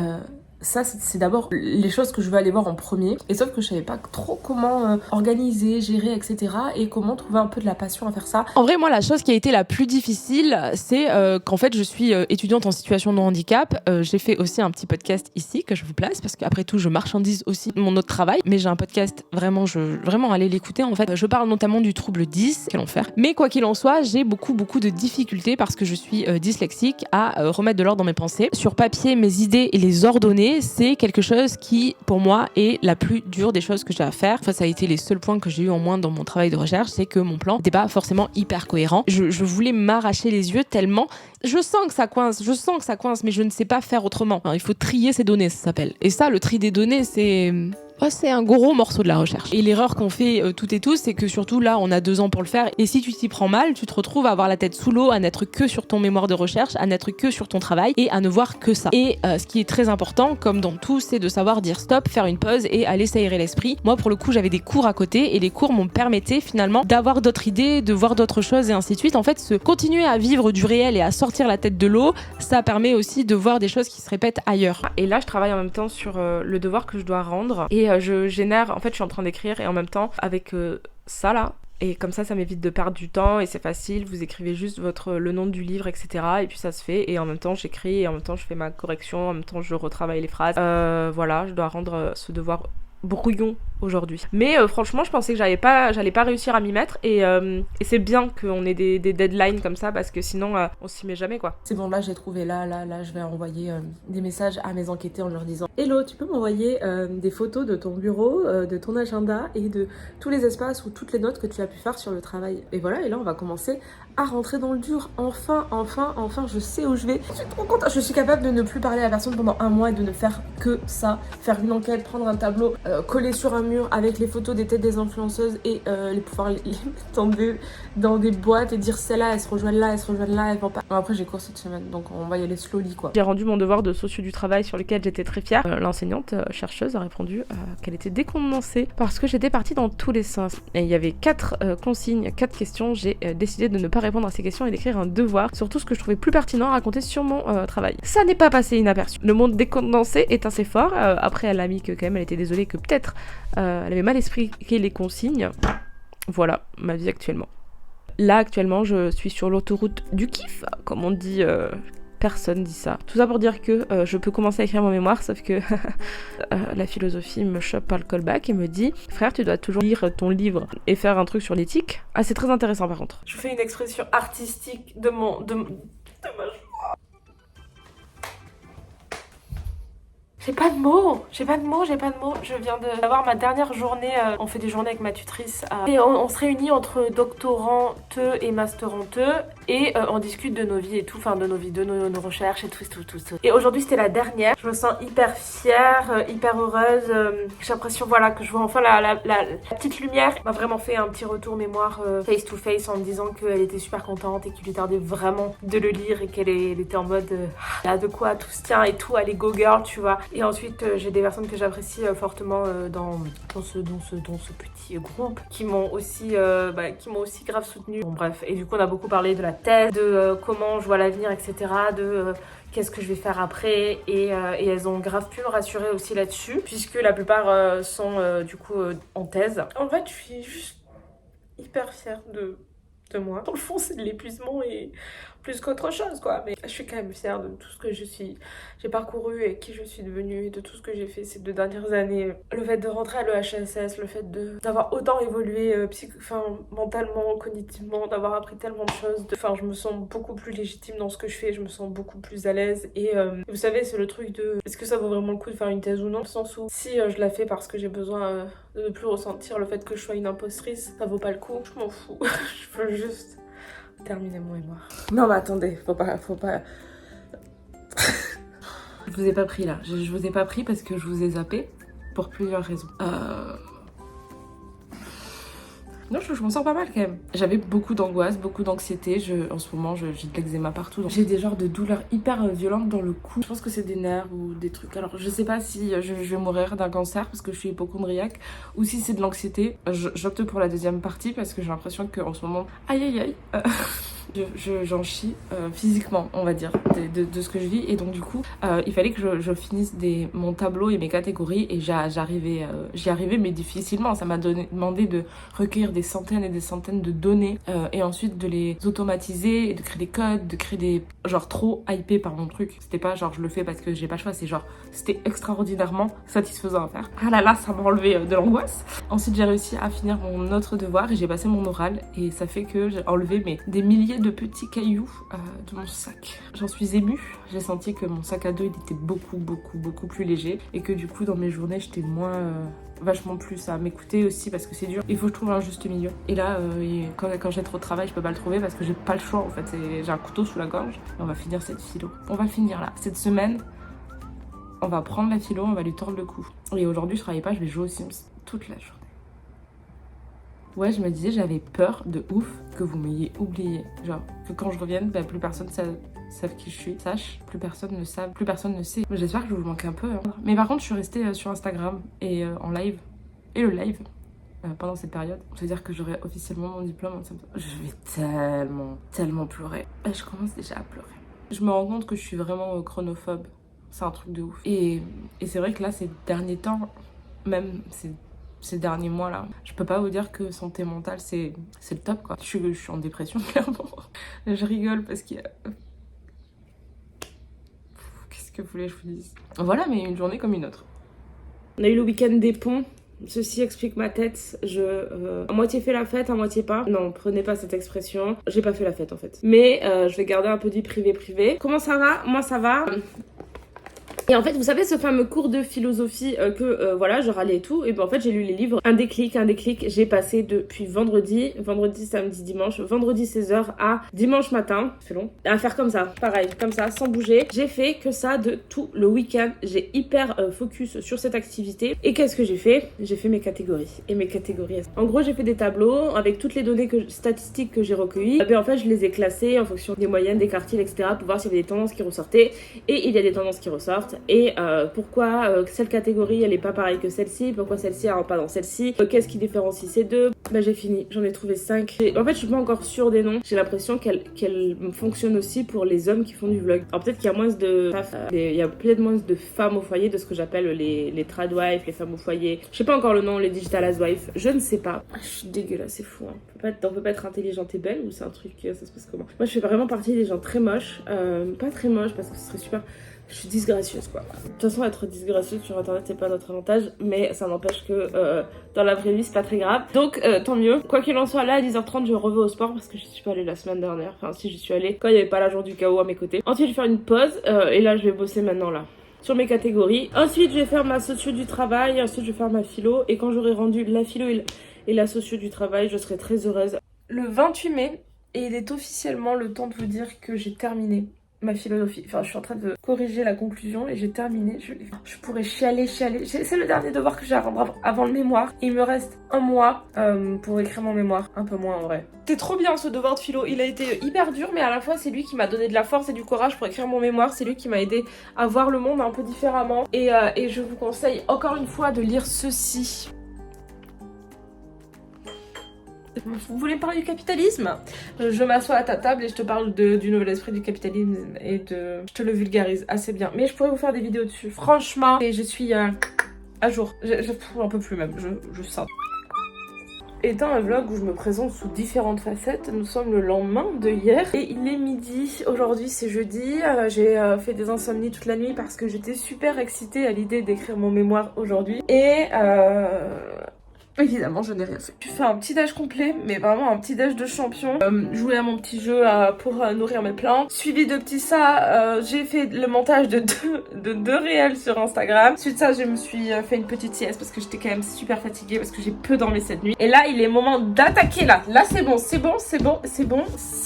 Speaker 2: ça, c'est d'abord les choses que je veux aller voir en premier. Et sauf que je savais pas trop comment organiser, gérer, etc. Et comment trouver un peu de la passion à faire ça.
Speaker 3: En vrai, moi, la chose qui a été la plus difficile, c'est qu'en fait, je suis étudiante en situation de handicap. J'ai fait aussi un petit podcast ici que je vous place parce qu'après tout, je marchandise aussi mon autre travail. Mais j'ai un podcast, vraiment allez l'écouter. En fait, je parle notamment du trouble 10, quel enfer. Mais quoi qu'il en soit, j'ai beaucoup de difficultés parce que je suis dyslexique à remettre de l'ordre dans mes pensées. Sur papier, mes idées et les ordonner, c'est quelque chose qui, pour moi, est la plus dure des choses que j'ai à faire. Enfin, ça a été les seuls points que j'ai eu en moins dans mon travail de recherche, c'est que mon plan n'était pas forcément hyper cohérent. Je voulais m'arracher les yeux tellement. Je sens que ça coince, mais je ne sais pas faire autrement. Alors, il faut trier ces données, ça s'appelle. Et ça, le tri des données, c'est un gros morceau de la recherche. Et l'erreur qu'on fait toutes et tous, c'est que surtout là, on a 2 ans pour le faire. Et si tu t'y prends mal, tu te retrouves à avoir la tête sous l'eau, à n'être que sur ton mémoire de recherche, à n'être que sur ton travail et à ne voir que ça. Et ce qui est très important, comme dans tout, c'est de savoir dire stop, faire une pause et aller s'aérer l'esprit. Moi, pour le coup, j'avais des cours à côté et les cours m'ont permis finalement d'avoir d'autres idées, de voir d'autres choses et ainsi de suite. En fait, continuer à vivre du réel et à sortir la tête de l'eau, ça permet aussi de voir des choses qui se répètent ailleurs.
Speaker 2: Et là, je travaille en même temps sur le devoir que je dois rendre et je génère, en fait je suis en train d'écrire et en même temps avec ça là, et comme ça m'évite de perdre du temps et c'est facile, vous écrivez juste le nom du livre, etc. et puis ça se fait, et en même temps j'écris et en même temps je fais ma correction, en même temps je retravaille les phrases. Voilà, je dois rendre ce devoir brouillon aujourd'hui. Mais franchement, je pensais que j'allais pas réussir à m'y mettre et c'est bien qu'on ait des deadlines comme ça parce que sinon on s'y met jamais, quoi. C'est bon, là j'ai trouvé, là je vais envoyer des messages à mes enquêtés en leur disant hello, tu peux m'envoyer des photos de ton bureau, de ton agenda et de tous les espaces ou toutes les notes que tu as pu faire sur le travail. Et voilà, et là on va commencer à rentrer dans le dur. Enfin, je sais où je vais. Je suis trop contente. Je suis capable de ne plus parler à personne pendant 1 mois et de ne faire que ça. Faire une enquête, prendre un tableau, coller sur un mur avec les photos des têtes des influenceuses et pouvoir les mettre dans des boîtes et dire celle-là, elle se rejoint là, elle vend pas. Bon, après j'ai cours cette semaine, donc on va y aller slowly, quoi. J'ai rendu mon devoir de socio du travail sur lequel j'étais très fière. L'enseignante chercheuse a répondu qu'elle était décontenancée parce que j'étais partie dans tous les sens. Et il y avait 4 consignes, 4 questions. J'ai décidé de ne pas répondre à ces questions et d'écrire un devoir sur tout ce que je trouvais plus pertinent à raconter sur mon travail. Ça n'est pas passé inaperçu. Le mot décontenancé est assez fort. Après, elle a mis que quand même elle était désolée que peut-être elle avait mal expliqué les consignes. Voilà ma vie actuellement. Là actuellement je suis sur l'autoroute du kiff, comme on dit. Personne dit ça. Tout ça pour dire que je peux commencer à écrire mon mémoire, sauf que la philosophie me chope par le callback et me dit « Frère, tu dois toujours lire ton livre et faire un truc sur l'éthique. » Ah, c'est très intéressant par contre. Je fais une expression artistique de ma joie. J'ai pas de mots. Je viens d'avoir ma dernière journée. On fait des journées avec ma tutrice. Et on se réunit entre doctoranteux et masteranteux.
Speaker 1: et on discute de nos vies et tout, enfin de nos vies, de nos recherches et tout. Et aujourd'hui c'était la dernière. Je me sens hyper fière, hyper heureuse. J'ai l'impression voilà que je vois enfin la petite lumière. Elle m'a vraiment fait un petit retour mémoire face to face en me disant qu'elle était super contente et qu'il lui tardait vraiment de le lire et qu'elle était en mode là de quoi tout se tient et tout, allez go girl, tu vois. Et ensuite j'ai des personnes que j'apprécie fortement dans ce petit groupe qui m'ont aussi grave soutenue. Bon bref, et du coup on a beaucoup parlé de la thèse, de comment je vois l'avenir, etc. de qu'est-ce que je vais faire après et elles ont grave pu me rassurer aussi là-dessus puisque la plupart sont du coup en thèse. En fait je suis juste hyper fière de moi. Dans le fond c'est de l'épuisement et plus qu'autre chose quoi, mais je suis quand même fière de tout ce que j'ai parcouru et qui je suis devenue et de tout ce que j'ai fait ces 2 dernières années. Le fait de rentrer à l'EHSS, le fait d'avoir autant évolué mentalement, cognitivement, d'avoir appris tellement de choses, je me sens beaucoup plus légitime dans ce que je fais, je me sens beaucoup plus à l'aise et vous savez c'est le truc de est-ce que ça vaut vraiment le coup de faire une thèse ou non, dans le sens où si je la fais parce que j'ai besoin de ne plus ressentir le fait que je sois une impostrice, ça vaut pas le coup, je m'en fous. Je veux juste terminer mon mémoire. Non mais attendez, faut pas... Je vous ai pas pris là, je vous ai pas pris parce que je vous ai zappé pour plusieurs raisons. Non, je m'en sors pas mal quand même. J'avais beaucoup d'angoisse, beaucoup d'anxiété. En ce moment, j'ai de l'eczéma partout. J'ai des genres de douleurs hyper violentes dans le cou. Je pense que c'est des nerfs ou des trucs. Alors, je sais pas si je vais mourir d'un cancer parce que je suis hypocondriaque ou si c'est de l'anxiété. J'opte pour la deuxième partie parce que j'ai l'impression qu'en ce moment... Aïe. J'en chie physiquement, on va dire, de ce que je vis. Et donc, du coup, il fallait que je finisse mon tableau et mes catégories. Et j'y arrivais, mais difficilement. Ça m'a demandé de recueillir des centaines et des centaines de données et ensuite de les automatiser et de créer des codes, de créer des... Genre, trop hypé par mon truc. C'était pas genre, je le fais parce que j'ai pas le choix. C'est genre, c'était extraordinairement satisfaisant à faire. Ah là là, ça m'a enlevé de l'angoisse. Ensuite, j'ai réussi à finir mon autre devoir et j'ai passé mon oral. Et ça fait que j'ai enlevé des milliers de petits cailloux de mon sac. J'en suis émue. J'ai senti que mon sac à dos il était beaucoup plus léger et que du coup dans mes journées j'étais vachement plus à m'écouter aussi parce que c'est dur. Il faut que je trouve un juste milieu. Et là, quand j'ai trop de travail, je peux pas le trouver parce que j'ai pas le choix en fait. J'ai un couteau sous la gorge. Et on va finir cette philo. On va le finir là. Cette semaine, on va prendre la philo, on va lui tordre le cou. Et aujourd'hui, je travaille pas, je vais jouer aux Sims toute la journée. Ouais, je me disais, j'avais peur de ouf que vous m'ayez oublié. Genre, que quand je revienne, plus personne sache qui je suis. Plus personne ne sait. Mais j'espère que je vous manque un peu. Hein. Mais par contre, je suis restée sur Instagram et en live. Et le live, pendant cette période. C'est-à-dire que j'aurai officiellement mon diplôme en septembre. Je vais tellement pleurer. Je commence déjà à pleurer. Je me rends compte que je suis vraiment chronophobe. C'est un truc de ouf. Et c'est vrai que là, ces derniers temps, même ces derniers mois là, je peux pas vous dire que santé mentale c'est le top quoi. Je suis en dépression clairement. Je rigole parce qu'il y a... Qu'est-ce que vous voulez que je vous dise? Voilà, mais une journée comme une autre. On a eu le week-end des ponts. Ceci explique ma tête. À moitié fait la fête, à moitié pas. Non, prenez pas cette expression. J'ai pas fait la fête en fait. Mais je vais garder un peu de vie privée. Comment ça va? Moi ça va. Et en fait, vous savez, ce fameux cours de philosophie voilà, je râlais et tout. Et ben en fait, j'ai lu les livres. Un déclic. J'ai passé depuis vendredi, samedi, dimanche, vendredi 16h à dimanche matin. C'est long. À faire comme ça. Pareil, comme ça, sans bouger. J'ai fait que ça de tout le week-end. J'ai hyper focus sur cette activité. Et qu'est-ce que j'ai fait? J'ai fait mes catégories. Et mes catégories. En gros, j'ai fait des tableaux avec toutes les données statistiques que j'ai recueillies. Et en fait, je les ai classées en fonction des moyennes, des quartiles, etc. pour voir s'il y avait des tendances qui ressortaient. Et il y a des tendances qui ressortent. Et pourquoi cette catégorie elle est pas pareille que celle-ci, pourquoi celle-ci elle rentre pas dans celle-ci, qu'est-ce qui différencie ces deux. J'ai fini, j'en ai trouvé 5. En fait je suis pas encore sûre des noms, j'ai l'impression qu'elle fonctionne aussi pour les hommes qui font du vlog. Alors peut-être qu'il y a moins peut-être moins de femmes au foyer, de ce que j'appelle les tradwives, les femmes au foyer, je sais pas encore le nom, les digital housewives, je ne sais pas. Je suis dégueulasse, c'est fou hein. On peut pas être intelligente et belle ou c'est un truc, ça se passe comment? Moi je fais vraiment partie des gens très moches, pas très moches parce que ce serait super. Je suis disgracieuse quoi. De toute façon être disgracieuse sur internet c'est pas notre avantage, mais ça n'empêche que dans la vraie vie c'est pas très grave. Donc tant mieux. Quoi qu'il en soit, là à 10h30 je reviens au sport parce que je suis pas allée la semaine dernière. Enfin si, j'y suis allée quand il y avait pas l'agent du chaos à mes côtés. Ensuite je vais faire une pause et là je vais bosser maintenant là sur mes catégories. Ensuite je vais faire ma socio du travail, ensuite je vais faire ma philo et quand j'aurai rendu la philo et la socio du travail je serai très heureuse. Le 28 mai
Speaker 2: Et il est officiellement le temps de vous dire que j'ai terminé ma philosophie. Enfin, je suis en train de corriger la conclusion et j'ai terminé. Je pourrais chialer. C'est le dernier devoir que j'ai à rendre avant le mémoire. Il me reste un mois pour écrire mon mémoire. Un peu moins en vrai. C'était trop bien ce devoir de philo. Il a été hyper dur, mais à la fois c'est lui qui m'a donné de la force et du courage pour écrire mon mémoire. C'est lui qui m'a aidé à voir le monde un peu différemment. Et je vous conseille encore une fois de lire ceci. Vous voulez parler du capitalisme? Je m'assois à ta table et je te parle du nouvel esprit du capitalisme et je te le vulgarise assez bien. Mais je pourrais vous faire des vidéos dessus. Franchement, et je suis à jour. J'en peux plus même. Je sens. Étant un vlog où je me présente sous différentes facettes, nous sommes le lendemain de hier et il est midi. Aujourd'hui c'est jeudi, j'ai fait des insomnies toute la nuit parce que j'étais super excitée à l'idée d'écrire mon mémoire aujourd'hui et évidemment, je n'ai rien fait. J'ai fait un petit déj complet, mais vraiment un petit déj de champion. Jouer à mon petit jeu pour nourrir mes plantes. Suivi de petit ça, j'ai fait le montage de deux réels sur Instagram. Suite de ça, je me suis fait une petite sieste parce que j'étais quand même super fatiguée parce que j'ai peu dormi cette nuit. Et là, il est moment d'attaquer là. Là, c'est bon. C'est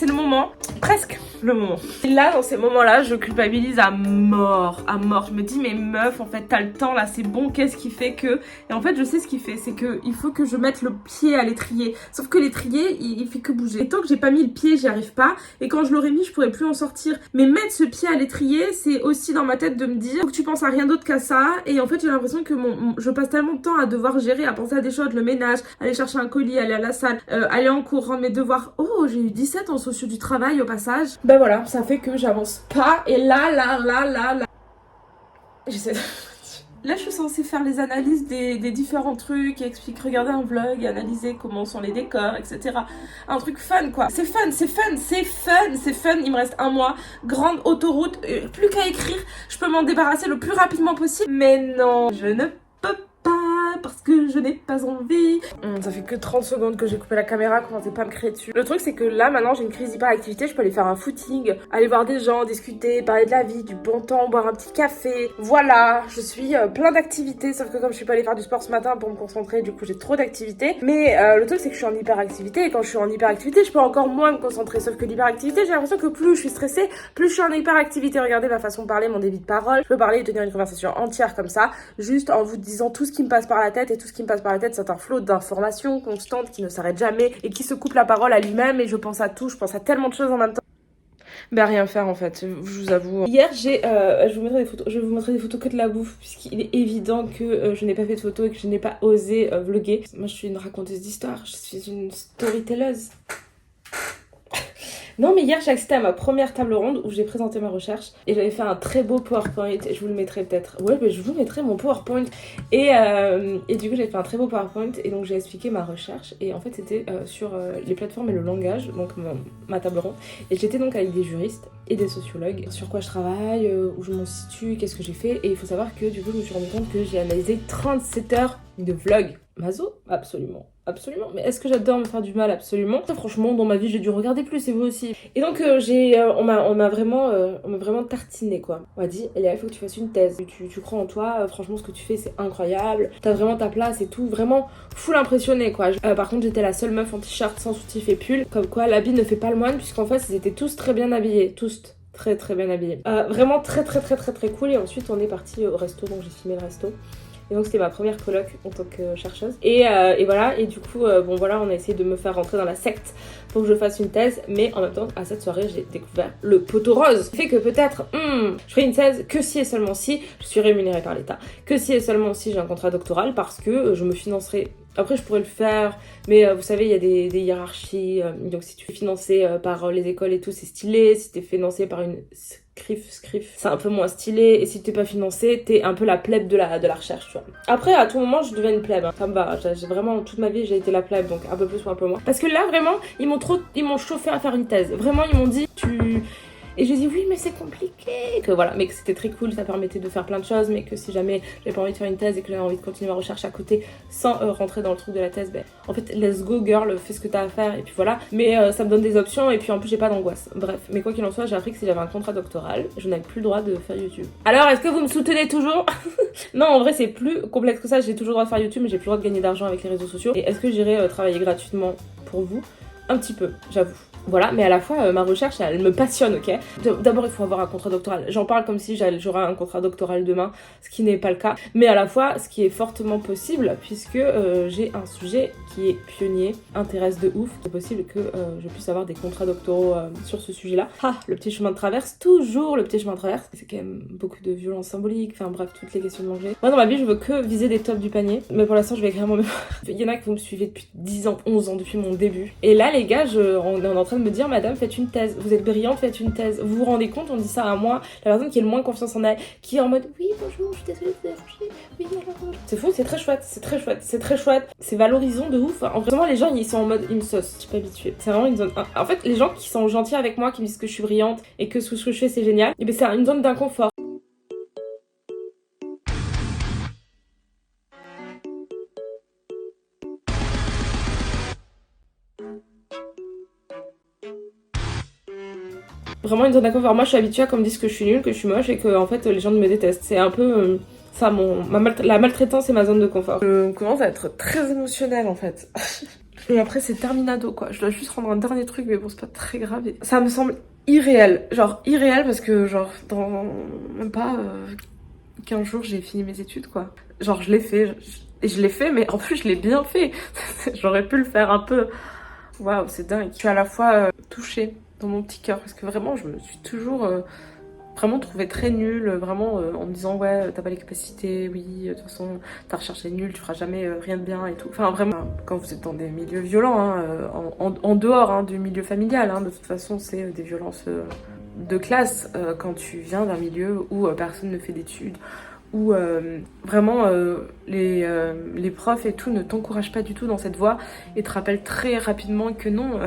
Speaker 2: le moment. Presque le moment. Et là, dans ces moments-là, je culpabilise à mort. Je me dis, mais meuf, en fait, t'as le temps là, c'est bon. Qu'est-ce qui fait que... Et en fait, je sais ce qu'il fait, c'est que il faut que je mette le pied à l'étrier. Sauf que l'étrier, il fait que bouger. Et tant que j'ai pas mis le pied, j'y arrive pas. Et quand je l'aurais mis, je pourrais plus en sortir. Mais mettre ce pied à l'étrier, c'est aussi dans ma tête de me dire faut que tu penses à rien d'autre qu'à ça. Et en fait, j'ai l'impression que je passe tellement de temps à devoir gérer, à penser à des choses, le ménage, aller chercher un colis, aller à la salle, aller en cours, rendre mes devoirs. Oh, j'ai eu 17 en sociaux du travail au passage. Ben voilà, ça fait que j'avance pas. Et là. J'essaie de... Là, je suis censée faire les analyses des différents trucs, qui expliquent, regarder un vlog, analyser comment sont les décors, etc. Un truc fun, quoi. C'est fun. Il me reste un mois. Grande autoroute, plus qu'à écrire. Je peux m'en débarrasser le plus rapidement possible. Mais non, je ne peux pas parce que je n'ai pas envie. Ça fait que 30 secondes que j'ai coupé la caméra, commencez pas à me crier dessus. Le truc c'est que là maintenant j'ai une crise d'hyperactivité, je peux aller faire un footing, aller voir des gens, discuter, parler de la vie, du bon temps, boire un petit café. Voilà, je suis plein d'activités, sauf que comme je suis pas allée faire du sport ce matin pour me concentrer, du coup j'ai trop d'activités. Mais le truc c'est que je suis en hyperactivité et quand je suis en hyperactivité je peux encore moins me concentrer. Sauf que l'hyperactivité j'ai l'impression que plus je suis stressée, plus je suis en hyperactivité. Regardez ma façon de parler, mon débit de parole. Je peux parler et tenir une conversation entière comme ça, juste en vous disant tout ce qui me passe par la tête, et tout ce qui me passe par la tête c'est un flot d'informations constantes qui ne s'arrête jamais et qui se coupe la parole à lui-même et je pense à tout, je pense à tellement de choses en même temps. Ben rien faire en fait, je vous avoue. Hier je vais vous montrer des photos que de la bouffe puisqu'il est évident que je n'ai pas fait de photos et que je n'ai pas osé vlogger. Moi je suis une raconteuse d'histoire, je suis une storytelleuse. Non mais hier j'ai assisté à ma première table ronde où j'ai présenté ma recherche et j'avais fait un très beau PowerPoint et je vous le mettrai peut-être. Ouais mais je vous mettrai mon PowerPoint et du coup j'ai fait un très beau PowerPoint et donc j'ai expliqué ma recherche et en fait c'était sur les plateformes et le langage, donc ma table ronde, et j'étais donc avec des juristes et des sociologues sur quoi je travaille, où je m'en situe, qu'est-ce que j'ai fait, et il faut savoir que du coup je me suis rendu compte que j'ai analysé 37 heures de vlog. Mazo? Absolument. Mais est-ce que j'adore me faire du mal? Absolument. Franchement, dans ma vie, j'ai dû regarder plus, et vous aussi. Et donc, on m'a vraiment tartiné, quoi. On m'a dit, Elia, il faut que tu fasses une thèse. Tu crois en toi, franchement, ce que tu fais, c'est incroyable. T'as vraiment ta place et tout. Vraiment, full impressionné, quoi. Par contre, j'étais la seule meuf en t-shirt, sans soutif et pull. Comme quoi, l'habit ne fait pas le moine, puisqu'en fait, ils étaient tous très bien habillés. Tous très bien habillés. Vraiment très cool. Et ensuite, on est parti au resto, donc j'ai filmé le resto. Et donc c'était ma première coloc en tant que chercheuse. Et voilà, et du coup, bon voilà, on a essayé de me faire rentrer dans la secte pour que je fasse une thèse. Mais en même temps, à cette soirée, j'ai découvert le poteau rose. Ce qui fait que peut-être, je ferai une thèse que si et seulement si je suis rémunérée par l'État. Que si et seulement si j'ai un contrat doctoral, parce que je me financerai. Après, je pourrais le faire, mais vous savez, il y a des hiérarchies. Donc si tu es financé par les écoles et tout, c'est stylé. Si tu es financé par une... Scrif, c'est un peu moins stylé, et si t'es pas financé, t'es un peu la plèbe de la recherche, tu vois. Après, à tout moment, je deviens une plèbe, hein. Ça me va, j'ai vraiment, toute ma vie, j'ai été la plèbe, donc un peu plus ou un peu moins. Parce que là, vraiment, ils m'ont chauffé à faire une thèse. Vraiment, ils m'ont dit, Et j'ai dit oui mais c'est compliqué, que voilà, mais que c'était très cool, ça permettait de faire plein de choses, mais que si jamais j'avais pas envie de faire une thèse et que j'avais envie de continuer ma recherche à côté sans rentrer dans le truc de la thèse, ben en fait let's go girl, fais ce que t'as à faire et puis voilà, mais ça me donne des options et puis en plus j'ai pas d'angoisse. Bref, mais quoi qu'il en soit, j'ai appris que si j'avais un contrat doctoral, je n'avais plus le droit de faire YouTube. Alors est-ce que vous me soutenez toujours? Non, en vrai c'est plus complexe que ça, j'ai toujours le droit de faire YouTube mais j'ai plus le droit de gagner d'argent avec les réseaux sociaux. Et est-ce que j'irai travailler gratuitement pour vous? Un petit peu, j'avoue. Voilà, mais à la fois, ma recherche, elle me passionne, ok. D'abord, il faut avoir un contrat doctoral. J'en parle comme si j'aurais un contrat doctoral demain, ce qui n'est pas le cas. Mais à la fois, ce qui est fortement possible, puisque j'ai un sujet qui est pionnier, intéresse de ouf. C'est possible que je puisse avoir des contrats doctoraux sur ce sujet-là. Ah, le petit chemin de traverse, toujours le petit chemin de traverse. C'est quand même beaucoup de violence symbolique, enfin bref, toutes les questions de manger. Moi, dans ma vie, je veux que viser des tops du panier. Mais pour l'instant, je vais écrire mon mémoire. Il y en a que vous me suivez depuis 10 ans, 11 ans, depuis mon début. Et là, les gars, on est en train de me dire, madame, faites une thèse, vous êtes brillante, faites une thèse. Vous vous rendez compte, on dit ça à moi, la personne qui a le moins confiance en elle, qui est en mode, oui, bonjour, je suis désolée de vous déranger, oui, bonjour. C'est fou, c'est très chouette, c'est valorisant de ouf. En vraiment, les gens, ils sont en mode, ils me saucent, je suis pas habituée. C'est vraiment une zone. En fait, les gens qui sont gentils avec moi, qui me disent que je suis brillante et que ce que je fais, c'est génial, et ben c'est une zone d'inconfort. Vraiment une zone d'inconfort. Moi, je suis habituée à qu'on me dise que je suis nulle, que je suis moche et que en fait les gens me détestent. C'est un peu ça, la maltraitance, c'est ma zone de confort. Je commence à être très émotionnelle en fait. Et après, c'est terminado quoi. Je dois juste rendre un dernier truc, mais bon, c'est pas très grave. Ça me semble irréel. Genre irréel parce que, genre, dans même pas 15 jours, j'ai fini mes études quoi. Genre, je l'ai fait. Et je l'ai fait, mais en plus, je l'ai bien fait. J'aurais pu le faire un peu. Waouh, c'est dingue. Je suis à la fois touchée dans mon petit cœur parce que vraiment je me suis toujours vraiment trouvée très nulle, vraiment en me disant ouais t'as pas les capacités, oui de toute façon ta recherche est nulle, tu feras jamais rien de bien et tout. Enfin vraiment quand vous êtes dans des milieux violents, hein, en dehors hein, du milieu familial, hein, de toute façon c'est des violences de classe quand tu viens d'un milieu où personne ne fait d'études, où vraiment les profs et tout ne t'encouragent pas du tout dans cette voie et te rappellent très rapidement que non.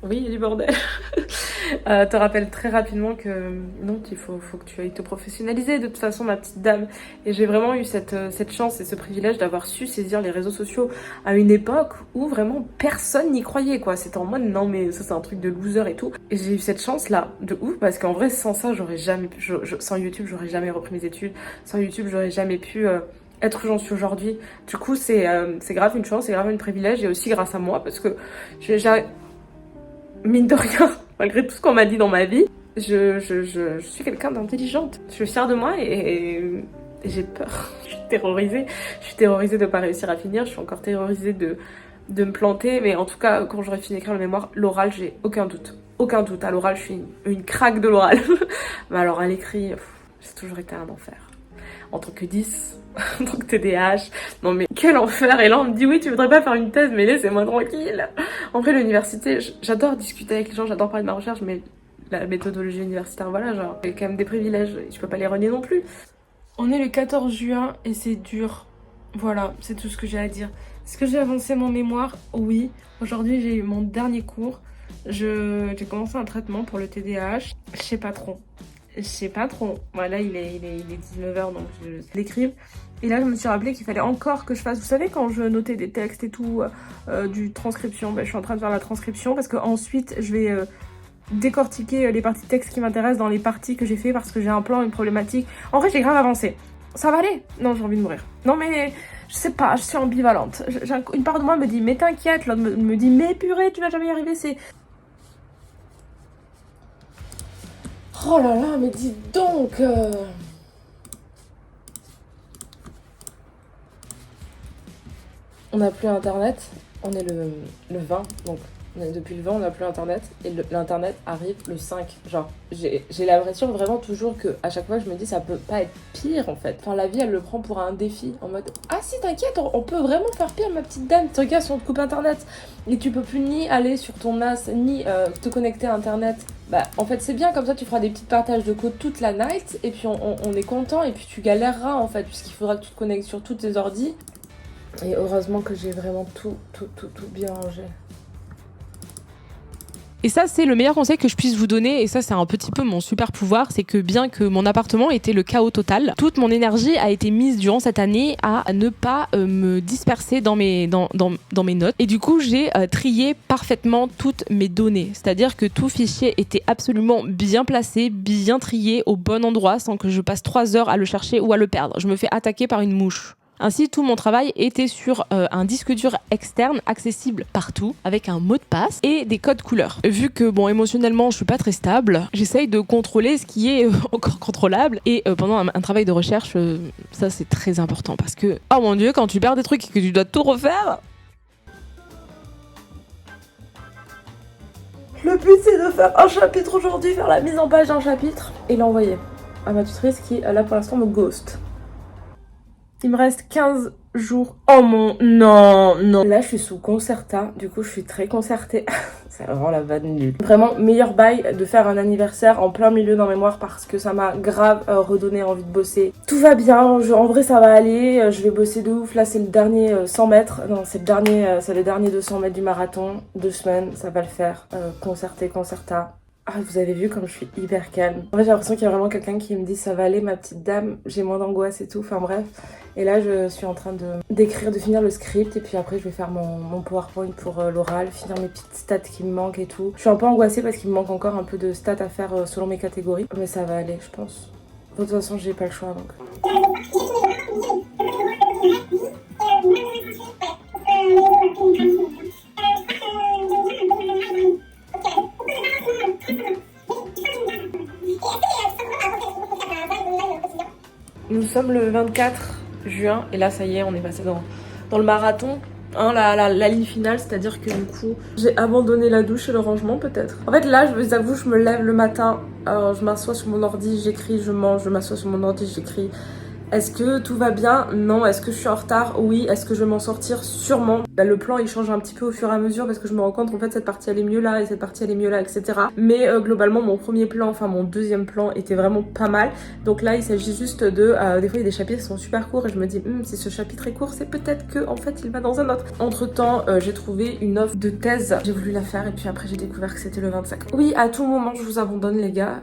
Speaker 2: Oui, il y a du bordel. Te rappelle très rapidement que non, il faut que tu ailles te professionnaliser de toute façon, ma petite dame. Et j'ai vraiment eu cette chance et ce privilège d'avoir su saisir les réseaux sociaux à une époque où vraiment personne n'y croyait, quoi. C'était en mode non, mais ça c'est un truc de loser et tout. Et j'ai eu cette chance-là de ouf parce qu'en vrai, sans ça, j'aurais jamais, sans YouTube, j'aurais jamais repris mes études. Sans YouTube, j'aurais jamais pu être où j'en suis aujourd'hui. Du coup, c'est grave une chance, c'est grave un privilège et aussi grâce à moi parce que j'ai mine de rien, malgré tout ce qu'on m'a dit dans ma vie, je suis quelqu'un d'intelligente. Je suis fière de moi et j'ai peur. Je suis terrorisée. Je suis terrorisée de pas réussir à finir. Je suis encore terrorisée de me planter. Mais en tout cas, quand j'aurai fini d'écrire le mémoire, l'oral, j'ai aucun doute. Aucun doute. À l'oral, je suis une craque de l'oral. Mais alors, à l'écrit, j'ai toujours été un enfer. En tant que 10, en tant que TDAH. Non mais quel enfer. Et là on me dit oui tu voudrais pas faire une thèse mais laissez-moi tranquille. En vrai l'université, j'adore discuter avec les gens, j'adore parler de ma recherche mais la méthodologie universitaire voilà genre j'ai quand même des privilèges, je peux pas les renier non plus. On est le 14 juin et c'est dur. Voilà, c'est tout ce que j'ai à dire. Est-ce que j'ai avancé mon mémoire? Oui. Aujourd'hui j'ai eu mon dernier cours. J'ai commencé un traitement pour le TDAH. Je sais pas trop. Voilà, il est 19h donc je l'écrive. Et là je me suis rappelé qu'il fallait encore que je fasse, vous savez quand je notais des textes et tout, du transcription, je suis en train de faire la transcription parce que ensuite je vais décortiquer les parties de texte qui m'intéressent dans les parties que j'ai fait parce que j'ai un plan, une problématique. En vrai j'ai grave avancé. Ça va aller? Non, j'ai envie de mourir. Non mais je sais pas, je suis ambivalente. Une part de moi me dit mais t'inquiète, l'autre me dit mais purée tu vas jamais y arriver, c'est... Oh là là, mais dis donc On n'a plus internet, on est le 20, donc depuis le 20 on n'a plus internet, et l'internet arrive le 5. Genre, j'ai l'impression vraiment toujours que à chaque fois je me dis ça peut pas être pire en fait. Enfin la vie elle le prend pour un défi, en mode ah si t'inquiète, on peut vraiment faire pire ma petite dame, tu regardes si on te coupe internet, et tu peux plus ni aller sur ton NAS, ni te connecter à internet. Bah en fait c'est bien, comme ça tu feras des petits partages de code toute la night, et puis on est content, et puis tu galéreras en fait, puisqu'il faudra que tu te connectes sur tous tes ordis. Et heureusement que j'ai vraiment tout bien rangé.
Speaker 3: Et ça, c'est le meilleur conseil que je puisse vous donner. Et ça, c'est un petit peu mon super pouvoir. C'est que bien que mon appartement était le chaos total, toute mon énergie a été mise durant cette année à ne pas me disperser dans mes notes. Et du coup, j'ai trié parfaitement toutes mes données. C'est-à-dire que tout fichier était absolument bien placé, bien trié, au bon endroit, sans que je passe 3 heures à le chercher ou à le perdre. Je me fais attaquer par une mouche. Ainsi, tout mon travail était sur un disque dur externe accessible partout avec un mot de passe et des codes couleurs. Vu que émotionnellement je suis pas très stable, j'essaye de contrôler ce qui est encore contrôlable et pendant un travail de recherche, ça c'est très important parce que oh mon dieu, quand tu perds des trucs et que tu dois tout refaire.
Speaker 2: Le but c'est de faire un chapitre aujourd'hui, faire la mise en page d'un chapitre et l'envoyer à ma tutrice qui là pour l'instant me ghost. Il me reste 15 jours. Oh mon... Non. Là, je suis sous Concerta. Du coup, je suis très concertée. C'est vraiment la vanne nulle. Vraiment, meilleur bail de faire un anniversaire en plein milieu d'un mémoire parce que ça m'a grave redonné envie de bosser. Tout va bien. En vrai, ça va aller. Je vais bosser de ouf. Là, c'est le dernier 100 mètres. Non, c'est le dernier 200 mètres du marathon. 2 semaines, ça va le faire. Concerta. Ah, vous avez vu comme je suis hyper calme. En fait, j'ai l'impression qu'il y a vraiment quelqu'un qui me dit ça va aller ma petite dame, j'ai moins d'angoisse et tout, enfin bref. Et là, je suis en train de finir le script et puis après, je vais faire mon PowerPoint pour l'oral, finir mes petites stats qui me manquent et tout. Je suis un peu angoissée parce qu'il me manque encore un peu de stats à faire selon mes catégories, mais ça va aller, je pense. De toute façon, j'ai pas le choix donc. Nous sommes le 24 juin et là ça y est on est passé dans le marathon, hein, la ligne finale, c'est-à-dire que du coup j'ai abandonné la douche et le rangement peut-être. En fait là je vous avoue je me lève le matin, je m'assois sur mon ordi, j'écris, je mange, je m'assois sur mon ordi, j'écris. Est-ce que tout va bien? Non. Est-ce que je suis en retard? Oui. Est-ce que je vais m'en sortir? Sûrement. Le plan il change un petit peu au fur et à mesure parce que je me rends compte qu'en fait cette partie elle est mieux là et cette partie elle est mieux là, etc. Mais globalement mon premier plan, enfin mon deuxième plan était vraiment pas mal. Donc là il s'agit juste de... des fois il y a des chapitres qui sont super courts et je me dis si ce chapitre est court c'est peut-être que en fait il va dans un autre. Entre temps j'ai trouvé une offre de thèse. J'ai voulu la faire et puis après j'ai découvert que c'était le 25. Oui, à tout moment je vous abandonne les gars.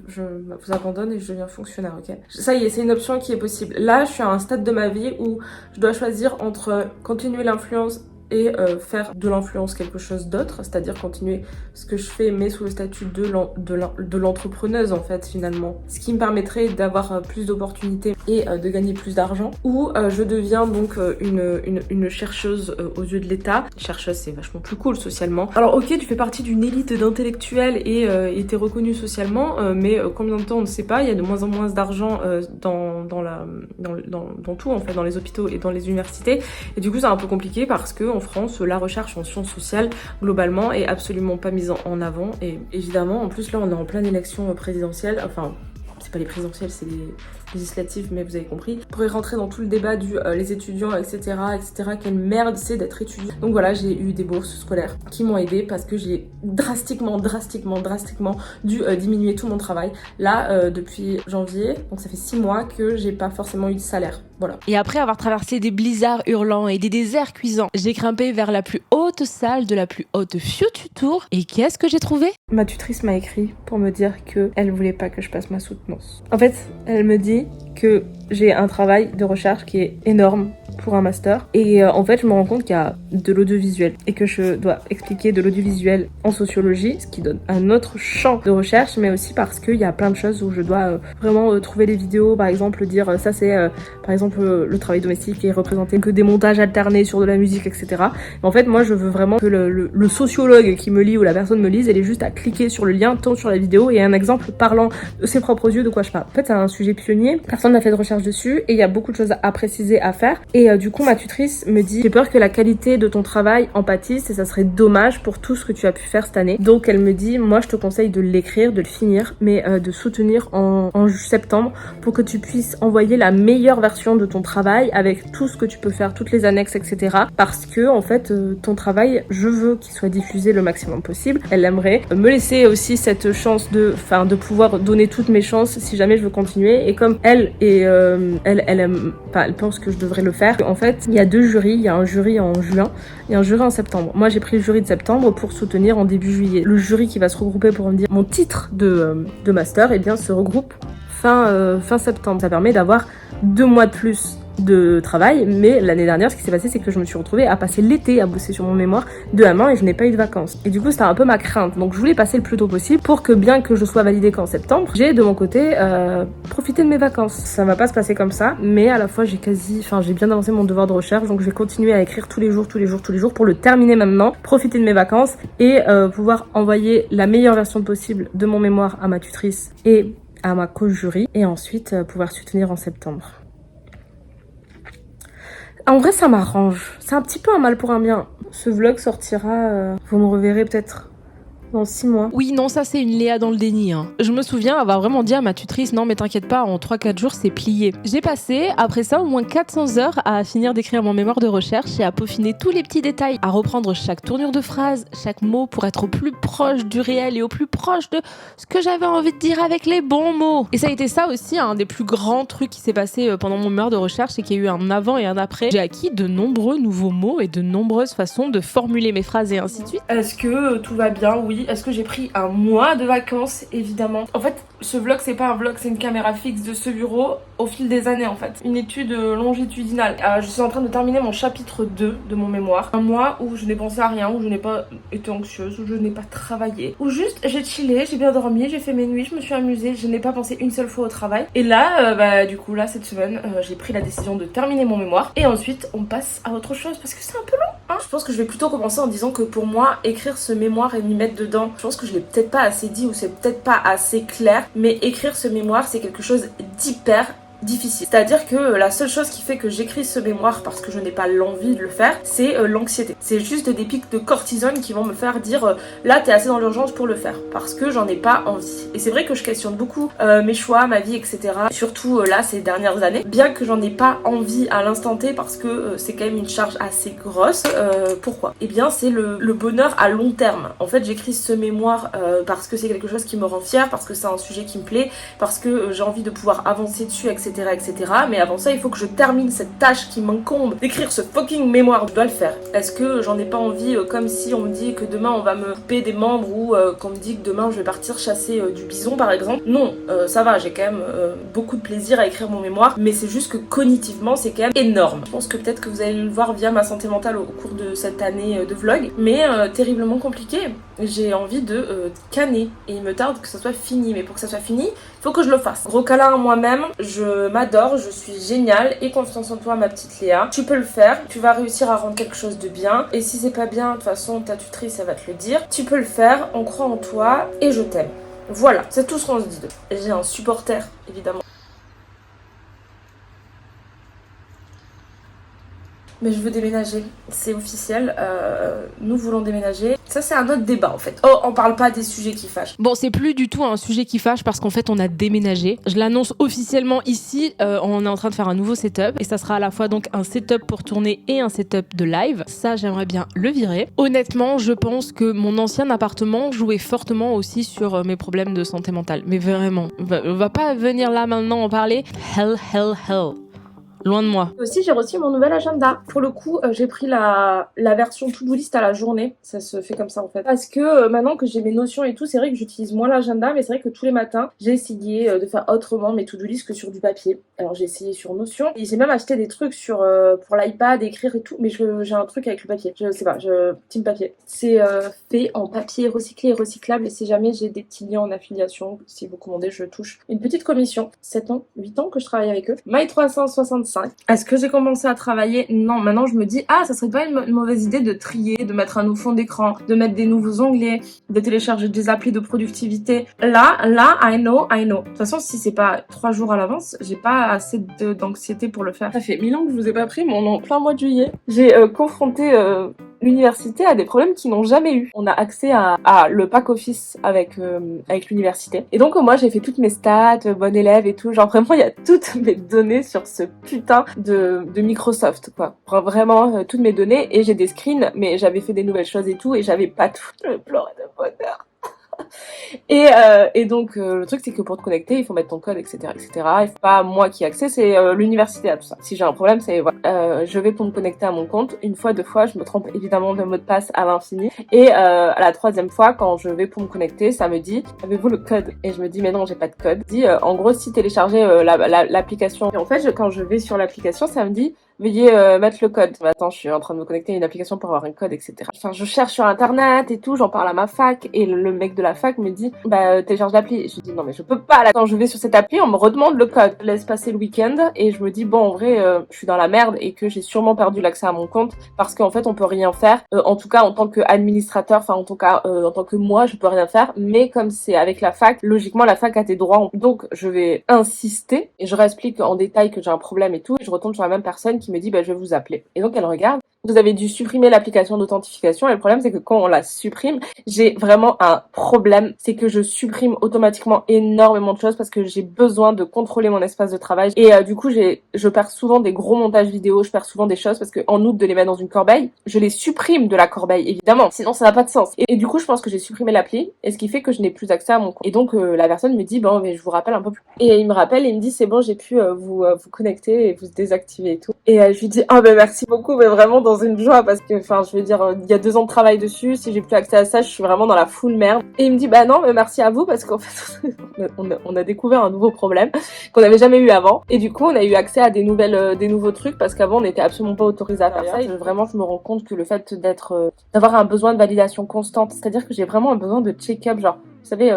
Speaker 2: Je vous abandonne et je deviens fonctionnaire, ok? Ça y est, c'est une option qui est possible. Là, je suis à un stade de ma vie où je dois choisir entre continuer l'influence et faire de l'influence quelque chose d'autre, c'est-à-dire continuer ce que je fais mais sous le statut de l'entrepreneuse en fait finalement, ce qui me permettrait d'avoir plus d'opportunités et de gagner plus d'argent, ou je deviens donc une chercheuse aux yeux de l'État. Chercheuse c'est vachement plus cool socialement. Alors ok, tu fais partie d'une élite d'intellectuels et t'es reconnue socialement, mais combien de temps on ne sait pas, il y a de moins en moins d'argent dans tout en fait, dans les hôpitaux et dans les universités, et du coup c'est un peu compliqué parce que en France, la recherche en sciences sociales, globalement, est absolument pas mise en avant. Et évidemment, en plus, là, on est en pleine élection présidentielle. Enfin, c'est pas les présidentielles, c'est les législatives, mais vous avez compris. On pourrait rentrer dans tout le débat les étudiants, etc., etc. Quelle merde c'est d'être étudiant. Donc voilà, j'ai eu des bourses scolaires qui m'ont aidée parce que j'ai drastiquement dû diminuer tout mon travail. Là, depuis janvier, donc ça fait 6 mois que j'ai pas forcément eu de salaire. Voilà.
Speaker 3: Et après avoir traversé des blizzards hurlants et des déserts cuisants, j'ai grimpé vers la plus haute salle de la plus haute Future Tour. Et qu'est-ce que j'ai trouvé?
Speaker 2: Ma tutrice m'a écrit pour me dire que elle voulait pas que je passe ma soutenance. En fait, elle me dit que j'ai un travail de recherche qui est énorme pour un master. Et en fait, je me rends compte qu'il y a de l'audiovisuel et que je dois expliquer de l'audiovisuel en sociologie, ce qui donne un autre champ de recherche, mais aussi parce qu'il y a plein de choses où je dois vraiment trouver les vidéos, par exemple dire ça c'est par exemple le travail domestique est représenté que des montages alternés sur de la musique, etc. Mais en fait, moi je veux vraiment que le sociologue qui me lit ou la personne me lise, elle est juste à cliquer sur le lien, tombe sur la vidéo et un exemple parlant de ses propres yeux de quoi je parle. En fait, c'est un sujet pionnier, personne n'a fait de recherche dessus et il y a beaucoup de choses à préciser, à faire. Et du coup, ma tutrice me dit j'ai peur que la qualité de ton travail en pâtisse et ça serait dommage pour tout ce que tu as pu faire cette année. Donc elle me dit moi je te conseille de l'écrire, de le finir, mais de soutenir en septembre pour que tu puisses envoyer la meilleure version de ton travail avec tout ce que tu peux faire, toutes les annexes, etc. Parce que en fait ton travail, je veux qu'il soit diffusé le maximum possible. Elle aimerait me laisser aussi cette chance de pouvoir donner toutes mes chances si jamais je veux continuer. Et comme elle pense que je devrais le faire. En fait, il y a 2 jurys. Il y a un jury en juin et un jury en septembre. Moi, j'ai pris le jury de septembre pour soutenir en début juillet. Le jury qui va se regrouper pour me dire mon titre de master, eh bien, se regroupe fin septembre. Ça permet d'avoir 2 mois de plus de travail, mais l'année dernière, ce qui s'est passé, c'est que je me suis retrouvée à passer l'été à bosser sur mon mémoire de à main et je n'ai pas eu de vacances. Et du coup, c'était un peu ma crainte. Donc, je voulais passer le plus tôt possible pour que, bien que je sois validée qu'en septembre, j'ai de mon côté profité de mes vacances. Ça va pas se passer comme ça, mais à la fois, j'ai bien avancé mon devoir de recherche, donc je vais continuer à écrire tous les jours pour le terminer maintenant, profiter de mes vacances et pouvoir envoyer la meilleure version possible de mon mémoire à ma tutrice et à ma co-jury et ensuite pouvoir soutenir en septembre. En vrai, ça m'arrange. C'est un petit peu un mal pour un bien. Ce vlog sortira, vous me reverrez peut-être dans 6 mois.
Speaker 3: Oui, non, ça c'est une Léa dans le déni. Je me souviens avoir vraiment dit à ma tutrice, non mais t'inquiète pas, en 3-4 jours c'est plié. J'ai passé, après ça, au moins 400 heures à finir d'écrire mon mémoire de recherche et à peaufiner tous les petits détails, à reprendre chaque tournure de phrase, chaque mot pour être au plus proche du réel et au plus proche de ce que j'avais envie de dire avec les bons mots. Et ça a été ça aussi, un des plus grands trucs qui s'est passé pendant mon mémoire de recherche, c'est qu'il y a eu un avant et un après. J'ai acquis de nombreux nouveaux mots et de nombreuses façons de formuler mes phrases et ainsi de suite.
Speaker 2: Est-ce que tout va bien? Oui. Est-ce que j'ai pris un mois de vacances? Évidemment. En fait, ce vlog, c'est pas un vlog, c'est une caméra fixe de ce bureau au fil des années, en fait. Une étude longitudinale. Je suis en train de terminer mon chapitre 2 de mon mémoire. Un mois où je n'ai pensé à rien, où je n'ai pas été anxieuse, où je n'ai pas travaillé. Où juste, j'ai chillé, j'ai bien dormi, j'ai fait mes nuits, je me suis amusée, je n'ai pas pensé une seule fois au travail. Et là, du coup, cette semaine, j'ai pris la décision de terminer mon mémoire. Et ensuite, on passe à autre chose parce que c'est un peu long. Je pense que je vais plutôt commencer en disant que pour moi, écrire ce mémoire et m'y mettre dedans, je pense que je l'ai peut-être pas assez dit ou c'est peut-être pas assez clair, mais écrire ce mémoire, c'est quelque chose d'hyper difficile. C'est-à-dire que la seule chose qui fait que j'écris ce mémoire parce que je n'ai pas l'envie de le faire, c'est l'anxiété. C'est juste des pics de cortisone qui vont me faire dire là t'es assez dans l'urgence pour le faire parce que j'en ai pas envie. Et c'est vrai que je questionne beaucoup mes choix, ma vie, etc. Surtout là ces dernières années, bien que j'en ai pas envie à l'instant T parce que c'est quand même une charge assez grosse. Pourquoi? Eh bien c'est le bonheur à long terme. En fait j'écris ce mémoire parce que c'est quelque chose qui me rend fière, parce que c'est un sujet qui me plaît, parce que j'ai envie de pouvoir avancer dessus, etc. Mais avant ça, il faut que je termine cette tâche qui m'incombe d'écrire ce fucking mémoire. Je dois le faire. Est-ce que j'en ai pas envie comme si on me dit que demain on va me couper des membres ou qu'on me dit que demain je vais partir chasser du bison par exemple? Non, ça va, j'ai quand même beaucoup de plaisir à écrire mon mémoire, mais c'est juste que cognitivement c'est quand même énorme. Je pense que peut-être que vous allez le voir via ma santé mentale au cours de cette année de vlog, mais terriblement compliqué. J'ai envie de canner et il me tarde que ça soit fini, mais pour que ça soit fini, il faut que je le fasse. Gros câlin à moi-même, je m'adore, je suis géniale et confiance en toi ma petite Léa. Tu peux le faire, tu vas réussir à rendre quelque chose de bien et si c'est pas bien, de toute façon ta tutrice elle va te le dire. Tu peux le faire, on croit en toi et je t'aime. Voilà, c'est tout ce qu'on se dit d'eux. J'ai un supporter évidemment. Mais je veux déménager, c'est officiel, nous voulons déménager. Ça c'est un autre débat en fait. Oh, on parle pas des sujets qui fâchent.
Speaker 3: Bon, c'est plus du tout un sujet qui fâche parce qu'en fait on a déménagé. Je l'annonce officiellement ici, on est en train de faire un nouveau setup et ça sera à la fois donc un setup pour tourner et un setup de live. Ça j'aimerais bien le virer. Honnêtement, je pense que mon ancien appartement jouait fortement aussi sur mes problèmes de santé mentale. Mais vraiment, on va pas venir là maintenant en parler. Hell. Loin de moi.
Speaker 2: Aussi, j'ai reçu mon nouvel agenda. Pour le coup, j'ai pris la version to-do list à la journée. Ça se fait comme ça en fait. Parce que maintenant que j'ai mes notions et tout, c'est vrai que j'utilise moins l'agenda, mais c'est vrai que tous les matins, j'ai essayé de faire autrement mes to-do list que sur du papier. Alors j'ai essayé sur Notion et j'ai même acheté des trucs pour l'iPad, écrire et tout, mais j'ai un truc avec le papier. Je sais pas, team papier. C'est fait en papier recyclé et recyclable et si jamais j'ai des petits liens en affiliation, si vous commandez, je touche une petite commission. 7 ans, 8 ans que je travaille avec eux. My365. Est-ce que j'ai commencé à travailler? Non, maintenant je me dis, ça serait pas une mauvaise idée de trier, de mettre un nouveau fond d'écran, de mettre des nouveaux onglets, de télécharger des applis de productivité. Là, I know. De toute façon, si c'est pas 3 jours à l'avance, j'ai pas assez d'anxiété pour le faire. Ça fait 1000 ans que je vous ai pas pris, mais on est en plein mois de juillet. J'ai confronté l'université a des problèmes qu'ils n'ont jamais eu. On a accès à le pack office avec l'université. Et donc moi j'ai fait toutes mes stats, bonne élève et tout. Genre vraiment il y a toutes mes données sur ce putain de Microsoft quoi. Vraiment toutes mes données et j'ai des screens mais j'avais fait des nouvelles choses et tout et j'avais pas tout. Je pleurais de bonheur. Et donc le truc c'est que pour te connecter, il faut mettre ton code, etc., etc. Il faut pas moi qui ai accès, c'est l'université à tout ça. Si j'ai un problème, c'est voilà. Je vais pour me connecter à mon compte. Une fois, deux fois, je me trompe évidemment de mot de passe à l'infini. Et à la troisième fois, quand je vais pour me connecter, ça me dit avez-vous le code? Et je me dis mais non, j'ai pas de code. Dit en gros si télécharger l'application. Et en fait, quand je vais sur l'application, ça me dit veuillez mettre le code. Mais attends, je suis en train de me connecter à une application pour avoir un code, etc. Enfin, je cherche sur internet et tout, j'en parle à ma fac et le mec de la fac me dit télécharge l'appli. Et je dis non mais je peux pas là. Quand je vais sur cette appli, on me redemande le code. Je laisse passer le week-end et je me dis bon en vrai, je suis dans la merde et que j'ai sûrement perdu l'accès à mon compte parce qu'en fait on peut rien faire. En tout cas en tant qu'administrateur, enfin en tant que moi, je peux rien faire. Mais comme c'est avec la fac, logiquement la fac a tes droits. Donc je vais insister et je réexplique en détail que j'ai un problème et tout. Et je retombe sur la même personne qui me dit je vais vous appeler. Et donc elle regarde. Vous avez dû supprimer l'application d'authentification et le problème c'est que quand on la supprime, j'ai vraiment un problème, c'est que je supprime automatiquement énormément de choses parce que j'ai besoin de contrôler mon espace de travail et du coup je perds souvent des gros montages vidéo, je perds souvent des choses parce que en outre de les mettre dans une corbeille, je les supprime de la corbeille évidemment, sinon ça n'a pas de sens. Et du coup je pense que j'ai supprimé l'appli et ce qui fait que je n'ai plus accès à mon compte. Et donc la personne me dit bon mais je vous rappelle un peu plus. Et il me rappelle et il me dit c'est bon j'ai pu vous connecter et vous désactiver et tout. Et je lui dis merci beaucoup mais vraiment dans une joie parce que enfin je veux dire il y a 2 ans de travail dessus, si j'ai plus accès à ça je suis vraiment dans la full merde. Et il me dit non mais merci à vous parce qu'en fait on a découvert un nouveau problème qu'on n'avait jamais eu avant et du coup on a eu accès à des nouveaux trucs parce qu'avant on n'était absolument pas autorisé à faire ça. Et vraiment je me rends compte que le fait d'avoir un besoin de validation constante, c'est-à-dire que j'ai vraiment un besoin de check-up, genre vous savez,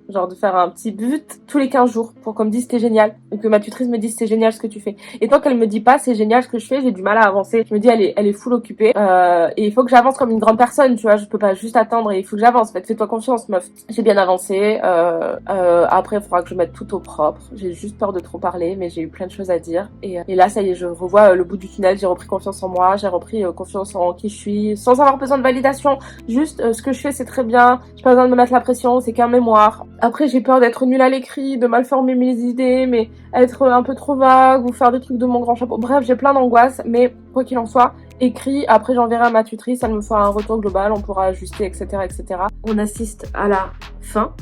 Speaker 2: genre de faire un petit but tous les 15 jours pour qu'on me dise c'était génial, ou que ma tutrice me dise c'est génial ce que tu fais. Et tant qu'elle me dit pas c'est génial ce que je fais, j'ai du mal à avancer. Je me dis elle est full occupée et il faut que j'avance comme une grande personne, tu vois, je peux pas juste attendre et il faut que j'avance. En fait, fais-toi confiance meuf. J'ai bien avancé. Après il faudra que je mette tout au propre. J'ai juste peur de trop parler, mais j'ai eu plein de choses à dire et là ça y est, je revois le bout du tunnel. J'ai repris confiance en moi, j'ai repris confiance en qui je suis, sans avoir besoin de validation. Juste ce que je fais c'est très bien. J'ai pas besoin de me mettre la pression. C'est qu'un mémoire. Après, j'ai peur d'être nulle à l'écrit, de mal former mes idées, mais être un peu trop vague ou faire des trucs de mon grand chapeau. Bref, j'ai plein d'angoisses, mais quoi qu'il en soit, écrit, après j'enverrai à ma tutrice, elle me fera un retour global, on pourra ajuster, etc., etc. On assiste à la fin.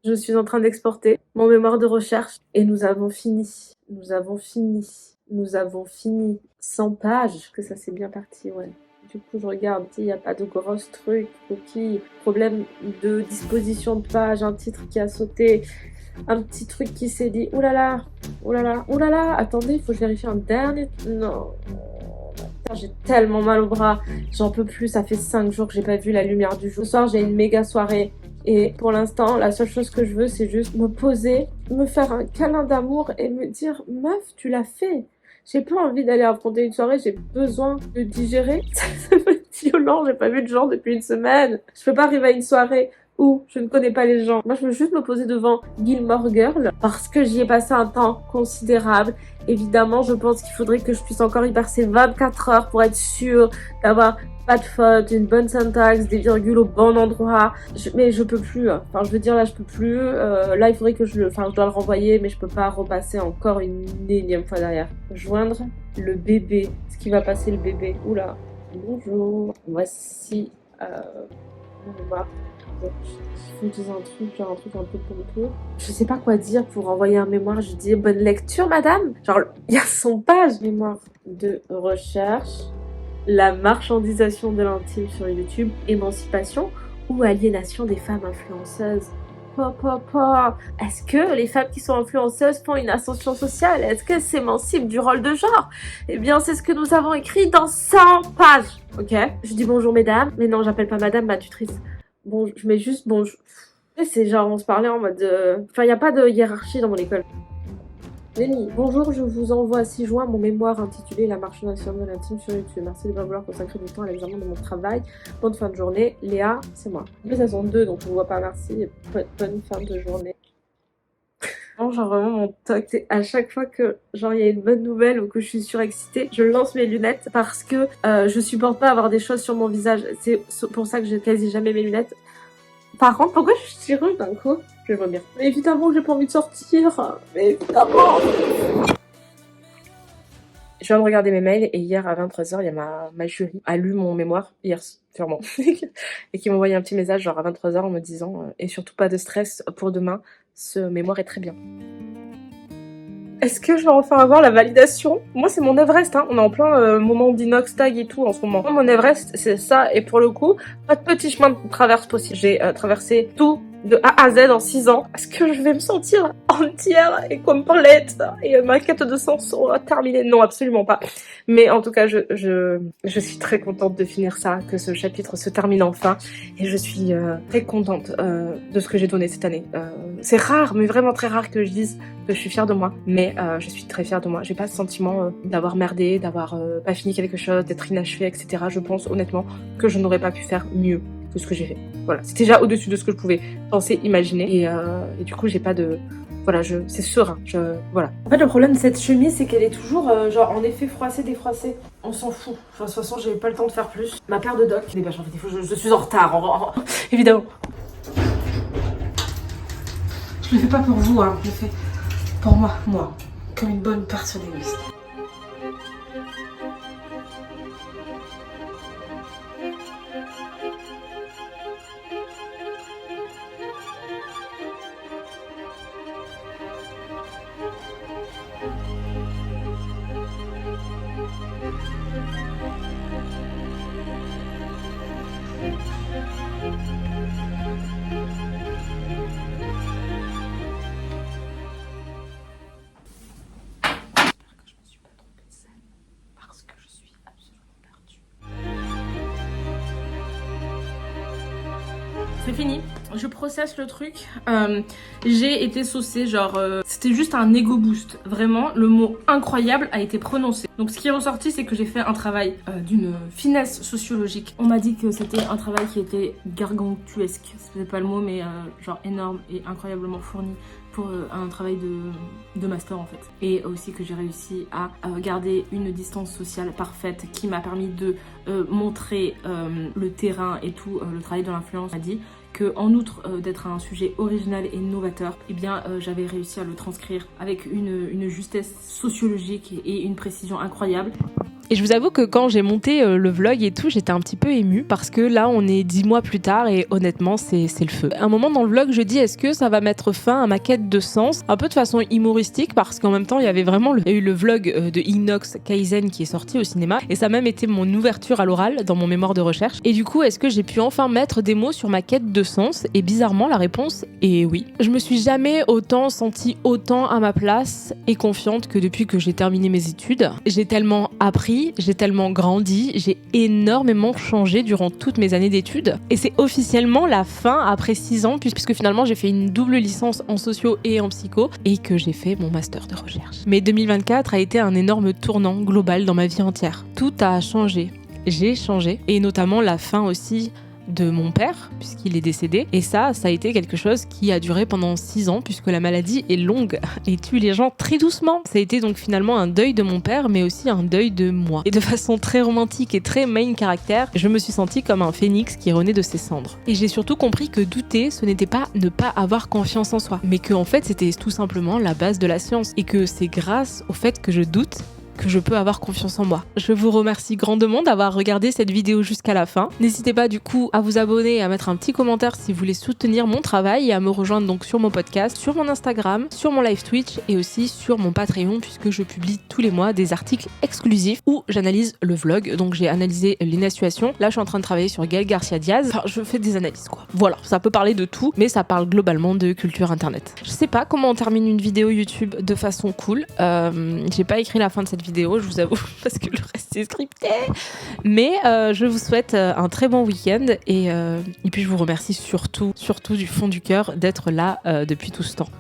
Speaker 2: Je suis en train d'exporter mon mémoire de recherche et nous avons fini. 100 pages, que ça c'est bien parti, ouais. Du coup, je regarde, il n'y a pas de gros trucs, coquilles, problème de disposition de page, un titre qui a sauté, un petit truc qui s'est dit, oulala, attendez, il faut que je vérifie un dernier, non, putain, j'ai tellement mal au bras, j'en peux plus, ça fait 5 jours que j'ai pas vu la lumière du jour. Ce soir, j'ai une méga soirée. Et pour l'instant, la seule chose que je veux, c'est juste me poser, me faire un câlin d'amour et me dire, meuf, tu l'as fait. J'ai pas envie d'aller affronter une soirée, j'ai besoin de digérer. Ça va être violent, j'ai pas vu de gens depuis une semaine. Je peux pas arriver à une soirée où je ne connais pas les gens. Moi, je veux juste me poser devant Gilmore Girl parce que j'y ai passé un temps considérable. Évidemment, je pense qu'il faudrait que je puisse encore y passer 24 heures pour être sûre d'avoir pas de faute, une bonne syntaxe, des virgules au bon endroit. Mais je peux plus. Enfin, je veux dire, là, je peux plus. Là, il faudrait que je dois le renvoyer, mais je peux pas repasser encore une énième fois derrière. Joindre le bébé. Ce qui va passer le bébé. Oula. Bonjour. Voici mon mémoire. Donc, il faut dire un truc un peu pompeux. Je sais pas quoi dire pour envoyer un mémoire. Je dis bonne lecture, madame. Genre, il y a 100 pages. Mémoire de recherche. La marchandisation de l'intime sur YouTube, émancipation ou aliénation des femmes influenceuses. Est-ce que les femmes qui sont influenceuses font une ascension sociale? Est-ce qu'elles s'émancipent du rôle de genre? Eh bien, c'est ce que nous avons écrit dans 100 pages. Ok? Je dis bonjour mesdames, mais non, j'appelle pas madame, ma tutrice. Bon, je mets juste bonjour. C'est genre, on se parlait en mode... Enfin, il n'y a pas de hiérarchie dans mon école. Lenny, bonjour, je vous envoie 6 juin mon mémoire intitulé La marchandisation de l'intime sur YouTube. Merci de bien vouloir consacrer du temps à l'examen de mon travail. Bonne fin de journée. Léa, c'est moi. En plus, elles sont 2, donc je vous vois pas, merci. Bonne fin de journée. Genre vraiment mon toc, c'est à chaque fois que genre il y a une bonne nouvelle ou que je suis surexcitée, je lance mes lunettes parce que je supporte pas avoir des choses sur mon visage. C'est pour ça que j'ai quasi jamais mes lunettes. Par contre, pourquoi je suis rude d'un coup? Je vais vomir. Mais évidemment que j'ai pas envie de sortir. Mais évidemment. Je viens de regarder mes mails et hier à 23h, il y a ma jury a lu mon mémoire, hier sûrement, et qui m'a envoyé un petit message genre à 23h en me disant et surtout pas de stress pour demain, ce mémoire est très bien. Est-ce que je vais enfin avoir la validation? Moi, c'est mon Everest, hein. On est en plein moment d'inox tag et tout en ce moment. Moi, mon Everest, c'est ça. Et pour le coup, pas de petit chemin de traverse possible. J'ai traversé tout de A à Z en 6 ans. Est-ce que je vais me sentir entière et complète et ma quête de sens sera terminée? Non, absolument pas. Mais en tout cas, je suis très contente de finir ça, que ce chapitre se termine enfin. Et je suis très contente de ce que j'ai donné cette année. C'est rare, mais vraiment très rare que je dise que je suis fière de moi. Mais je suis très fière de moi. J'ai pas ce sentiment d'avoir merdé, d'avoir pas fini quelque chose, d'être inachevée, etc. Je pense honnêtement que je n'aurais pas pu faire mieux que ce que j'ai fait. Voilà, c'était déjà au-dessus de ce que je pouvais penser, imaginer. Et du coup, j'ai pas de... Voilà, c'est serein. Voilà. En fait, le problème de cette chemise, c'est qu'elle est toujours genre en effet froissée, défroissée. On s'en fout. Enfin, de toute façon, j'ai pas le temps de faire plus. Ma paire de docks. En fait, je suis en retard, évidemment. Je le fais pas pour vous, hein. Je le fais pour moi, comme une bonne personne égoïste. C'est fini, je processe le truc. J'ai été saucée, genre c'était juste un ego boost. Vraiment, le mot incroyable a été prononcé. Donc ce qui est ressorti, c'est que j'ai fait un travail d'une finesse sociologique. On m'a dit que c'était un travail qui était gargantuesque, c'est pas le mot, mais genre énorme et incroyablement fourni pour un travail de master en fait. Et aussi que j'ai réussi à garder une distance sociale parfaite qui m'a permis de montrer le terrain et tout, le travail de l'influence. On m'a dit que en outre d'être un sujet original et novateur, eh bien j'avais réussi à le transcrire avec une justesse sociologique et une précision incroyable.
Speaker 3: Et je vous avoue que quand j'ai monté le vlog et tout, j'étais un petit peu émue parce que là, on est 10 mois plus tard et honnêtement, c'est le feu. À un moment dans le vlog, je dis est-ce que ça va mettre fin à ma quête de sens? Un peu de façon humoristique parce qu'en même temps, il y avait vraiment il y a eu le vlog de Inox Kaizen qui est sorti au cinéma et ça a même été mon ouverture à l'oral dans mon mémoire de recherche. Et du coup, est-ce que j'ai pu enfin mettre des mots sur ma quête de sens? Et bizarrement, la réponse est oui. Je me suis jamais sentie autant à ma place et confiante que depuis que j'ai terminé mes études. J'ai tellement appris, j'ai tellement grandi, j'ai énormément changé durant toutes mes années d'études. Et c'est officiellement la fin après 6 ans, puisque finalement j'ai fait une double licence en socio et en psycho, et que j'ai fait mon master de recherche. Mais 2024 a été un énorme tournant global dans ma vie entière. Tout a changé. J'ai changé. Et notamment la fin aussi de mon père, puisqu'il est décédé. Et ça a été quelque chose qui a duré pendant 6 ans, puisque la maladie est longue et tue les gens très doucement. Ça a été donc finalement un deuil de mon père, mais aussi un deuil de moi. Et de façon très romantique et très main caractère, je me suis sentie comme un phénix qui renaît de ses cendres. Et j'ai surtout compris que douter, ce n'était pas ne pas avoir confiance en soi, mais que en fait c'était tout simplement la base de la science. Et que c'est grâce au fait que je doute que je peux avoir confiance en moi. Je vous remercie grandement d'avoir regardé cette vidéo jusqu'à la fin. N'hésitez pas du coup à vous abonner et à mettre un petit commentaire si vous voulez soutenir mon travail et à me rejoindre donc sur mon podcast, sur mon Instagram, sur mon live Twitch et aussi sur mon Patreon puisque je publie tous les mois des articles exclusifs où j'analyse le vlog. Donc j'ai analysé les situations. Là je suis en train de travailler sur Gaël Garcia Diaz. Enfin je fais des analyses quoi. Voilà, ça peut parler de tout mais ça parle globalement de culture internet. Je sais pas comment on termine une vidéo YouTube de façon cool. J'ai pas écrit la fin de cette vidéo, je vous avoue, parce que le reste est scripté. Mais je vous souhaite un très bon week-end et puis je vous remercie surtout du fond du cœur d'être là depuis tout ce temps.